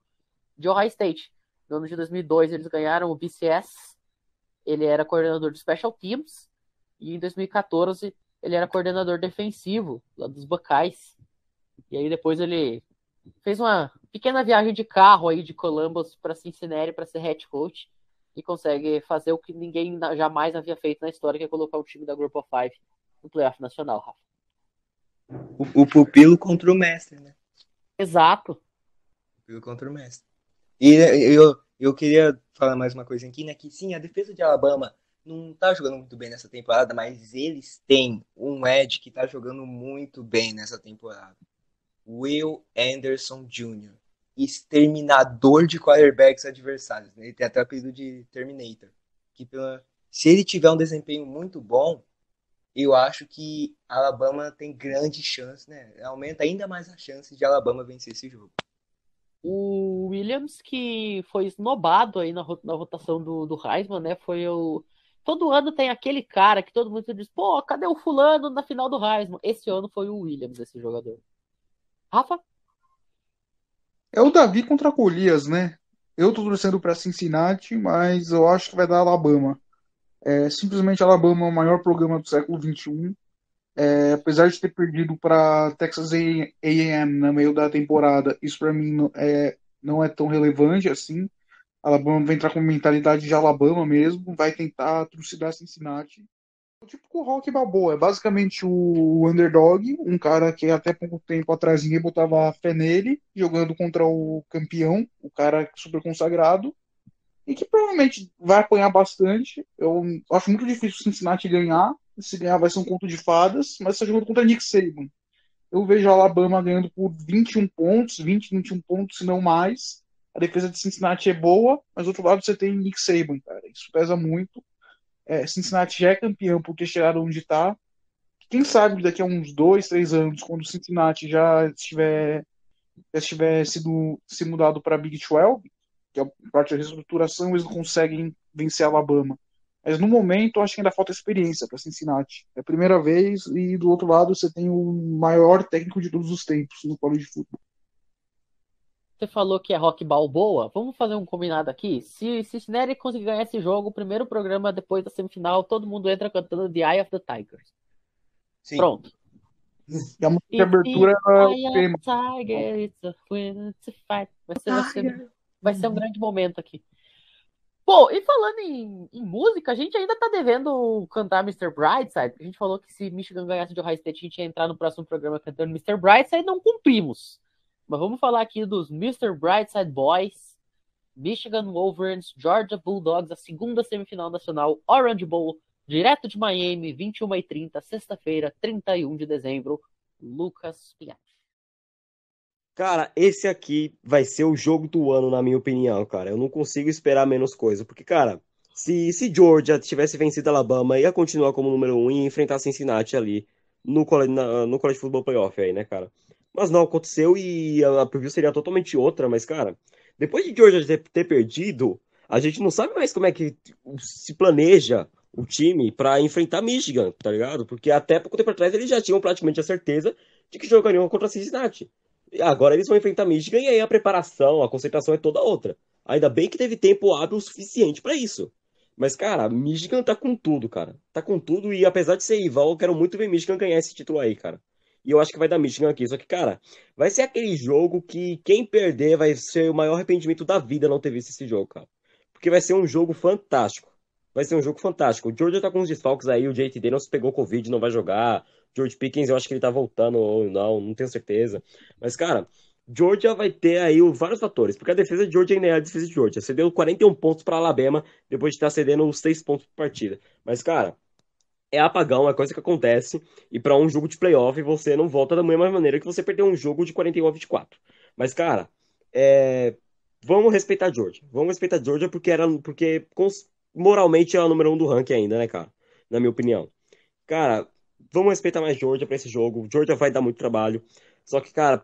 de Ohio State. No ano de 2002 eles ganharam o BCS, ele era coordenador de Special Teams, e em 2014 ele era coordenador defensivo lá dos Buckeyes. E aí depois ele fez uma pequena viagem de carro aí de Columbus para Cincinnati para ser head coach e consegue fazer o que ninguém jamais havia feito na história, que é colocar o time da Group of Five no playoff nacional, Rafa. O pupilo contra o mestre, né? Exato. Pupilo contra o mestre. E eu queria falar mais uma coisa aqui, né? Que sim, a defesa de Alabama não tá jogando muito bem nessa temporada, mas eles têm um edge que tá jogando muito bem nessa temporada. Will Anderson Jr., exterminador de quarterbacks adversários. Né? Ele tem até o apelido de Terminator. Se ele tiver um desempenho muito bom, eu acho que Alabama tem grande chance, né? Aumenta ainda mais a chance de Alabama vencer esse jogo. O Williams, que foi esnobado aí na votação do Heisman, né? Todo ano tem aquele cara que todo mundo diz, pô, cadê o fulano na final do Heisman? Esse ano foi o Williams, esse jogador. Rafa? É o Davi contra Golias, né? Eu tô torcendo para Cincinnati, mas eu acho que vai dar Alabama. Simplesmente Alabama é o maior programa do século XXI. Apesar de ter perdido para Texas A&M no meio da temporada, isso para mim não é tão relevante assim. Alabama vai entrar com mentalidade de Alabama mesmo, vai tentar trucidar Cincinnati. Tipo com o Rock Balboa, é basicamente o underdog, um cara que até pouco tempo atrás ninguém botava fé nele, jogando contra o campeão, o cara super consagrado, e que provavelmente vai apanhar bastante. Eu acho muito difícil o Cincinnati ganhar. Se ganhar vai ser um conto de fadas, mas está jogando contra Nick Saban. Eu vejo a Alabama ganhando por 21 pontos, 20, 21 pontos, se não mais. A defesa de Cincinnati é boa, mas do outro lado você tem Nick Saban, cara. Isso pesa muito. Cincinnati já é campeão por ter chegado onde está. Quem sabe daqui a uns 2, 3 anos, quando o Cincinnati já estiver se mudado para Big 12, que é a parte da reestruturação, eles não conseguem vencer a Alabama. Mas no momento, eu acho que ainda falta experiência para Cincinnati. É a primeira vez, e do outro lado você tem o maior técnico de todos os tempos no college football. Você falou que é Rock Balboa. Vamos fazer um combinado aqui? Se Cincinnati conseguir ganhar esse jogo, o primeiro programa depois da semifinal, todo mundo entra cantando The Eye of the Tigers. Sim. Pronto. E a música de abertura é o tema. Tiger, it's a win, it's a fight. Vai ser um grande momento aqui. Pô, e falando em música, a gente ainda tá devendo cantar Mr. Brightside. A gente falou que se Michigan ganhasse de Ohio State, a gente ia entrar no próximo programa cantando Mr. Brightside, não cumprimos. Mas vamos falar aqui dos Mr. Brightside Boys, Michigan Wolverines, Georgia Bulldogs, a segunda semifinal nacional, Orange Bowl, direto de Miami, 21h30, sexta-feira, 31 de dezembro. Lucas Piatti. Cara, esse aqui vai ser o jogo do ano, na minha opinião, cara. Eu não consigo esperar menos coisa. Porque, cara, Se Georgia tivesse vencido Alabama, ia continuar como número 1 e enfrentar Cincinnati ali no College Football Playoff aí, né, cara? Mas não aconteceu e a preview seria totalmente outra, mas, cara, depois de Georgia ter perdido, a gente não sabe mais como é que se planeja o time pra enfrentar Michigan, tá ligado? Porque até pouco tempo atrás eles já tinham praticamente a certeza de que jogariam contra Cincinnati. E agora eles vão enfrentar Michigan e aí a preparação, a concentração é toda outra. Ainda bem que teve tempo hábil o suficiente pra isso. Mas, cara, Michigan tá com tudo, cara. Tá com tudo e apesar de ser rival, eu quero muito ver Michigan ganhar esse título aí, cara. E eu acho que vai dar Michigan aqui. Só que, cara, vai ser aquele jogo que quem perder vai ser o maior arrependimento da vida não ter visto esse jogo, cara. Porque vai ser um jogo fantástico. Vai ser um jogo fantástico. O Georgia tá com uns desfalques aí, o JT Daniels pegou Covid, não vai jogar. George Pickens, eu acho que ele tá voltando ou não tenho certeza. Mas, cara, Georgia vai ter aí vários fatores, porque a defesa de Georgia ainda é a defesa de Georgia. Cedeu 41 pontos para Alabama depois de estar cedendo os 6 pontos por partida. Mas, cara, é apagão, é coisa que acontece. E para um jogo de playoff, você não volta da mesma maneira que você perdeu um jogo de 41 a 24. Mas, cara, é... vamos respeitar a Georgia. Vamos respeitar a Georgia porque moralmente é a número 1 do ranking ainda, né, cara? Na minha opinião. Cara, vamos respeitar mais Georgia pra esse jogo. Georgia vai dar muito trabalho. Só que, cara,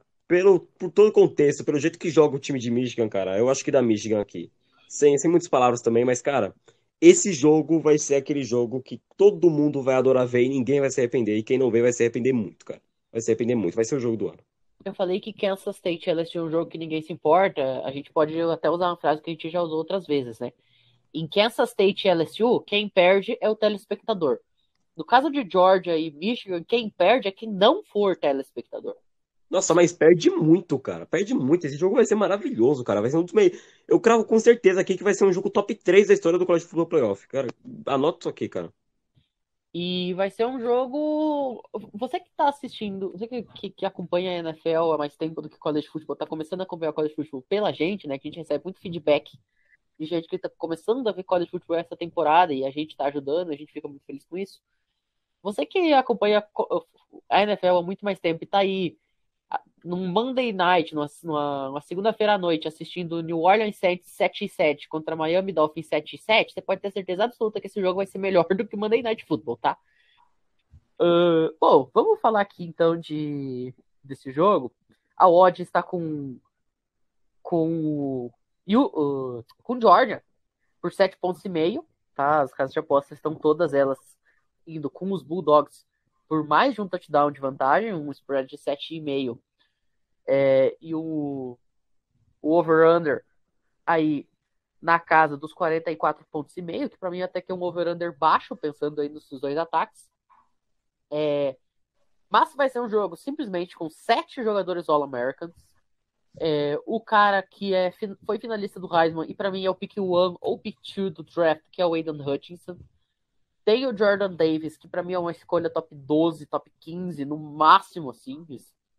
por todo o contexto, pelo jeito que joga o time de Michigan, cara, eu acho que dá Michigan aqui. Sem muitas palavras também, mas, cara, esse jogo vai ser aquele jogo que todo mundo vai adorar ver e ninguém vai se arrepender. E quem não vê vai se arrepender muito, cara. Vai se arrepender muito. Vai ser o jogo do ano. Eu falei que Kansas State e LSU é um jogo que ninguém se importa. A gente pode até usar uma frase que a gente já usou outras vezes, né? Em Kansas State e LSU, quem perde é o telespectador. No caso de Georgia e Michigan, quem perde é quem não for telespectador. Nossa, mas perde muito, cara. Perde muito. Esse jogo vai ser maravilhoso, cara. Vai ser um dos meio. Eu cravo com certeza aqui que vai ser um jogo top 3 da história do College Football Playoff. Cara, anota isso aqui, cara. E vai ser um jogo. Você que tá assistindo, você que acompanha a NFL há mais tempo do que o College Football, tá começando a acompanhar o College Football pela gente, né? Que a gente recebe muito feedback de gente que tá começando a ver College Football essa temporada e a gente tá ajudando, a gente fica muito feliz com isso. Você que acompanha a NFL há muito mais tempo e tá aí num Monday Night, numa segunda-feira à noite, assistindo New Orleans Saints 7-7 contra Miami Dolphins 7-7, você pode ter certeza absoluta que esse jogo vai ser melhor do que o Monday Night Football, tá? Bom, vamos falar aqui então desse jogo. A odd está com, com Georgia por 7,5 pontos, tá? As casas de apostas estão todas elas indo com os Bulldogs por mais de um touchdown de vantagem, um spread de 7,5. E o over-under aí na casa dos 44,5 pontos, que para mim até que é um over-under baixo, pensando aí nos dois ataques. Mas vai ser um jogo simplesmente com 7 jogadores All-Americans. O cara que foi finalista do Heisman e para mim é o pick 1 ou pick 2 do draft, que é o Aiden Hutchinson. Tem o Jordan Davis, que para mim é uma escolha top 12, top 15, no máximo, assim.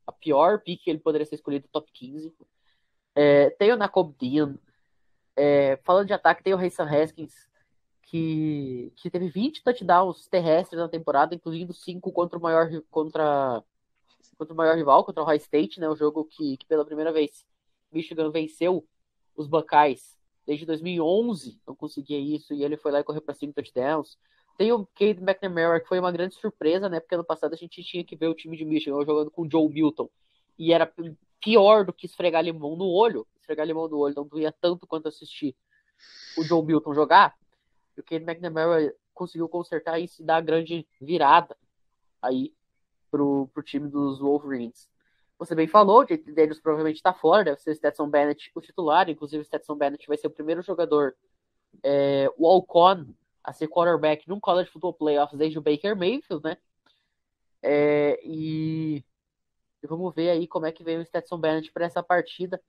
A pior pick que ele poderia ser escolhido top 15. Tem o Nakobe Dean. Falando de ataque, tem o Hayson Haskins, que teve 20 touchdowns terrestres na temporada, incluindo 5 contra o maior rival, contra o Ohio State, né? O jogo que pela primeira vez Michigan venceu os Buckeyes desde 2011, não conseguia isso, e ele foi lá e correu para 5 touchdowns. Tem o Cade McNamara, que foi uma grande surpresa, né? Porque ano passado a gente tinha que ver o time de Michigan jogando com o Joe Milton, e era pior do que esfregar limão no olho. Esfregar limão no olho não doía tanto quanto assistir o Joe Milton jogar. E o Cade McNamara conseguiu consertar isso e dar a grande virada aí pro time dos Wolverines. Você bem falou, o JT Daniels provavelmente está fora, deve ser o Stetson Bennett o titular, inclusive o Stetson Bennett vai ser o primeiro jogador walk-on a ser quarterback num college football playoffs desde o Baker Mayfield, né? E vamos ver aí como é que vem o Stetson Bennett para essa partida,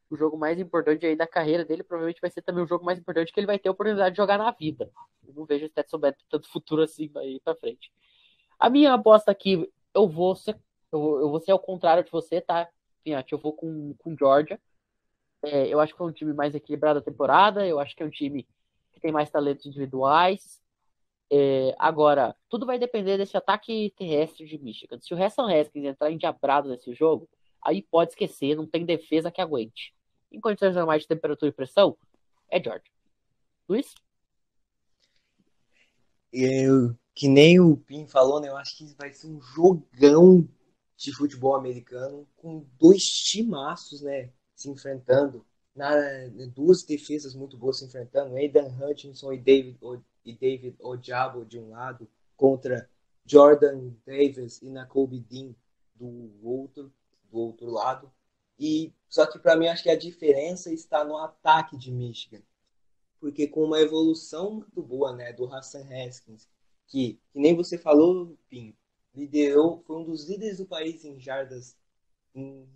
o jogo mais importante aí da carreira dele, provavelmente vai ser também o jogo mais importante que ele vai ter a oportunidade de jogar na vida. Eu não vejo o Stetson Bennett tanto futuro assim aí para frente. A minha aposta aqui, eu vou ser ao contrário de você, tá, Pinhatti? Eu vou com Georgia. Eu acho que foi um time mais equilibrado da temporada. Eu acho que é um time que tem mais talentos individuais. Agora, tudo vai depender desse ataque terrestre de Michigan. Se o Hassan Haskins entrar endiabrado nesse jogo, aí pode esquecer, não tem defesa que aguente. Em condições normais de temperatura e pressão, é Georgia. Luiz? Que nem o Pim falou, né? Eu acho que vai ser um jogão de futebol americano com dois timaços, né? Se enfrentando. Duas defesas muito boas se enfrentando. Aidan Hutchinson e David Ojabo de um lado contra Jordan Davis e Nakobe Dean do outro lado. E só que para mim acho que a diferença está no ataque de Michigan, porque com uma evolução muito boa, né, do Hassan Haskins, que nem você falou, Pinho, liderou, foi um dos líderes do país em jardas, em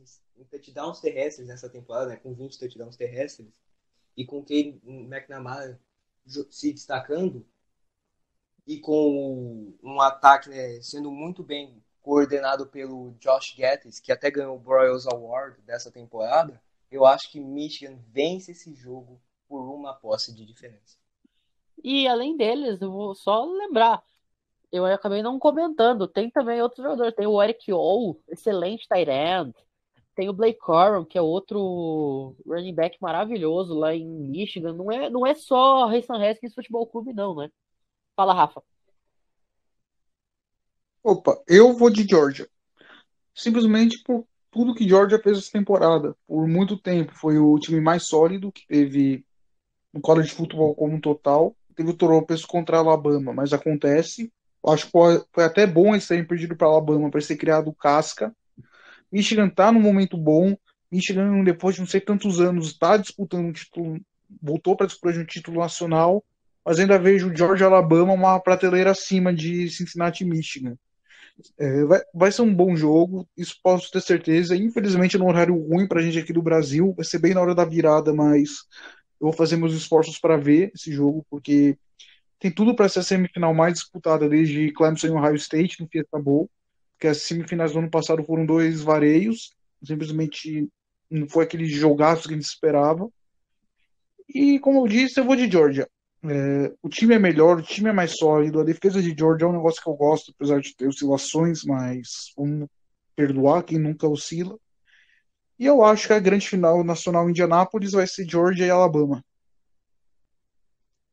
touchdowns terrestres nessa temporada, né, com 20 touchdowns terrestres, e com o Cade McNamara se destacando, e com um ataque, né, sendo muito bem coordenado pelo Josh Gattis, que até ganhou o Broyles Award dessa temporada, eu acho que Michigan vence esse jogo por uma posse de diferença. E além deles, eu vou só lembrar, eu acabei não comentando, tem também outros jogadores, tem o Eric O, excelente tight end, tem o Blake Corum, que é outro running back maravilhoso lá em Michigan, não é só Hassan Haskins Futebol Clube não, né? Fala, Rafa. Opa, eu vou de Georgia. Simplesmente por tudo que Georgia fez essa temporada. Por muito tempo foi o time mais sólido que teve no college de futebol como um total. Teve o tropeço contra a Alabama, mas acontece. Eu acho que foi até bom eles terem perdido para a Alabama para ser criado casca. Michigan está num momento bom. Michigan, depois de não sei tantos anos, está disputando um título, voltou para disputar um título nacional, mas ainda vejo Georgia e Alabama uma prateleira acima de Cincinnati e Michigan. Vai ser um bom jogo, isso posso ter certeza. Infelizmente, no horário ruim para a gente aqui do Brasil, vai ser bem na hora da virada, mas eu vou fazer meus esforços para ver esse jogo, porque tem tudo para ser a semifinal mais disputada desde Clemson e Ohio State no Fiesta Bowl, porque as semifinais do ano passado foram dois vareios, simplesmente não foi aquele jogaço que a gente esperava. E como eu disse, eu vou de Georgia. O time é melhor, o time é mais sólido, a defesa de Georgia é um negócio que eu gosto, apesar de ter oscilações, mas vamos perdoar quem nunca oscila. E eu acho que a grande final nacional em Indianápolis vai ser Georgia e Alabama.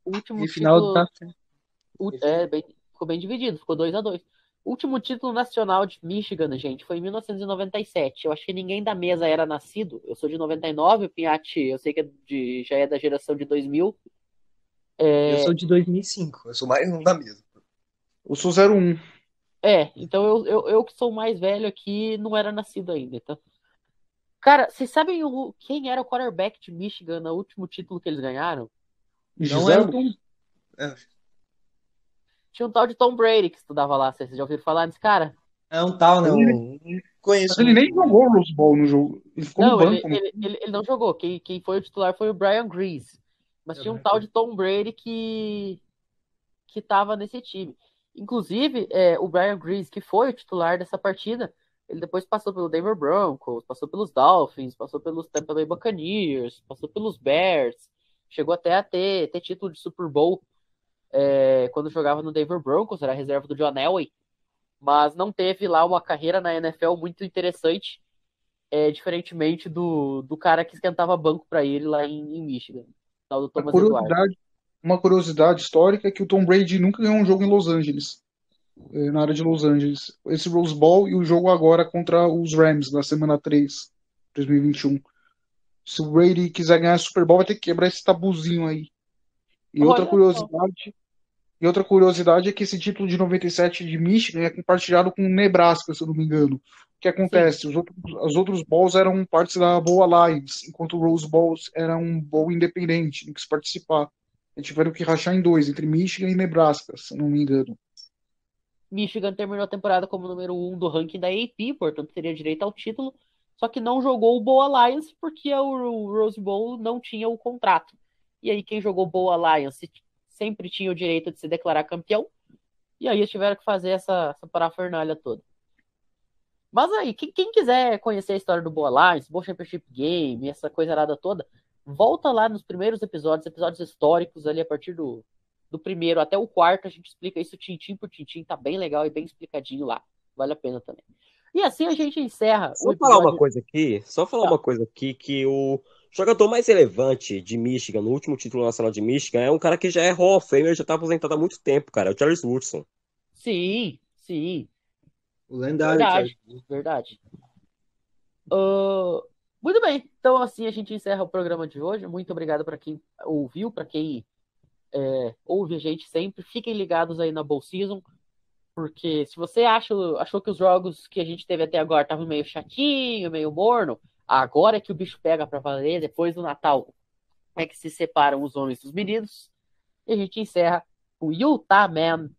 O último E final título da ficou bem dividido, ficou 2-2. O último título nacional de Michigan, gente, foi em 1997. Eu acho que ninguém da mesa era nascido. Eu sou de 99, o Pinhatti, eu sei que já é da geração de 2000. Eu sou de 2005, eu sou mais um da mesa. Eu sou 01. Então eu que sou mais velho aqui não era nascido ainda. Então. Cara, vocês sabem quem era o quarterback de Michigan no último título que eles ganharam? Não é o Tom. Tinha um tal de Tom Brady que estudava lá. Vocês já ouviram falar desse cara? É um tal, né? Não conheço. Mas ele nem jogou o Rose Bowl no jogo. Ele ficou no banco. Ele não jogou. Quem foi o titular foi o Brian Grease. Mas tinha um tal de Tom Brady que tava nesse time. Inclusive, o Brian Grease, que foi o titular dessa partida, ele depois passou pelo Denver Broncos, passou pelos Dolphins, passou pelos Tampa Bay Buccaneers, passou pelos Bears, chegou até a ter título de Super Bowl quando jogava no Denver Broncos, era reserva do John Elway, mas não teve lá uma carreira na NFL muito interessante, diferentemente do cara que esquentava banco para ele lá em Michigan, tal do Thomas Eduardo. Uma curiosidade histórica é que o Tom Brady nunca ganhou um jogo em Los Angeles, na área de Los Angeles. Esse Rose Bowl e o jogo agora contra os Rams, na semana 3, 2021. Se o Brady quiser ganhar Super Bowl, vai ter que quebrar esse tabuzinho aí. E outra curiosidade é que esse título de 97 de Michigan é compartilhado com o Nebraska, se eu não me engano. O que acontece? Os outros bowls eram partes da Bowl Alliance, enquanto o Rose Bowl era um bowl independente, em que se participar. Eles tiveram que rachar em dois, entre Michigan e Nebraska, se eu não me engano. Michigan terminou a temporada como número 1 do ranking da AP, portanto teria direito ao título, só que não jogou o Bowl Alliance porque o Rose Bowl não tinha o contrato. E aí quem jogou Bowl Alliance sempre tinha o direito de se declarar campeão, e aí eles tiveram que fazer essa parafernália toda. Mas aí, quem quiser conhecer a história do Bowl Alliance, Bowl Championship Game, essa coisa arada toda, volta lá nos primeiros episódios históricos ali a partir do primeiro até o quarto, a gente explica isso tintim por tintim, tá bem legal e bem explicadinho lá. Vale a pena também. E assim a gente encerra Só falar uma coisa aqui que O jogador mais relevante de Michigan, no último título nacional de Michigan, é um cara que já é Hall of Famer, já tá aposentado há muito tempo, cara. É o Charles Woodson. Sim, sim. O lendário Verdade, Charles. verdade. Ah, muito bem, então assim a gente encerra o programa de hoje. Muito obrigado para quem ouviu, para quem ouve a gente sempre. Fiquem ligados aí na Bowl Season, porque se você achou que os jogos que a gente teve até agora estavam meio chatinho, meio morno, agora é que o bicho pega para valer, depois do Natal é que se separam os homens dos meninos. E a gente encerra o Utah Man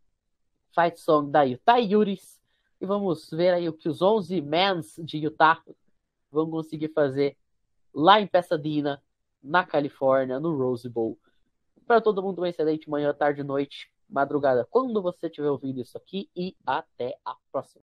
Fight Song da Utah Utes. E vamos ver aí o que os 11 Mans de Utah vão conseguir fazer lá em Pasadena, na Califórnia, no Rose Bowl. Para todo mundo, uma excelente manhã, tarde, noite, madrugada, quando você estiver ouvindo isso aqui. E até a próxima.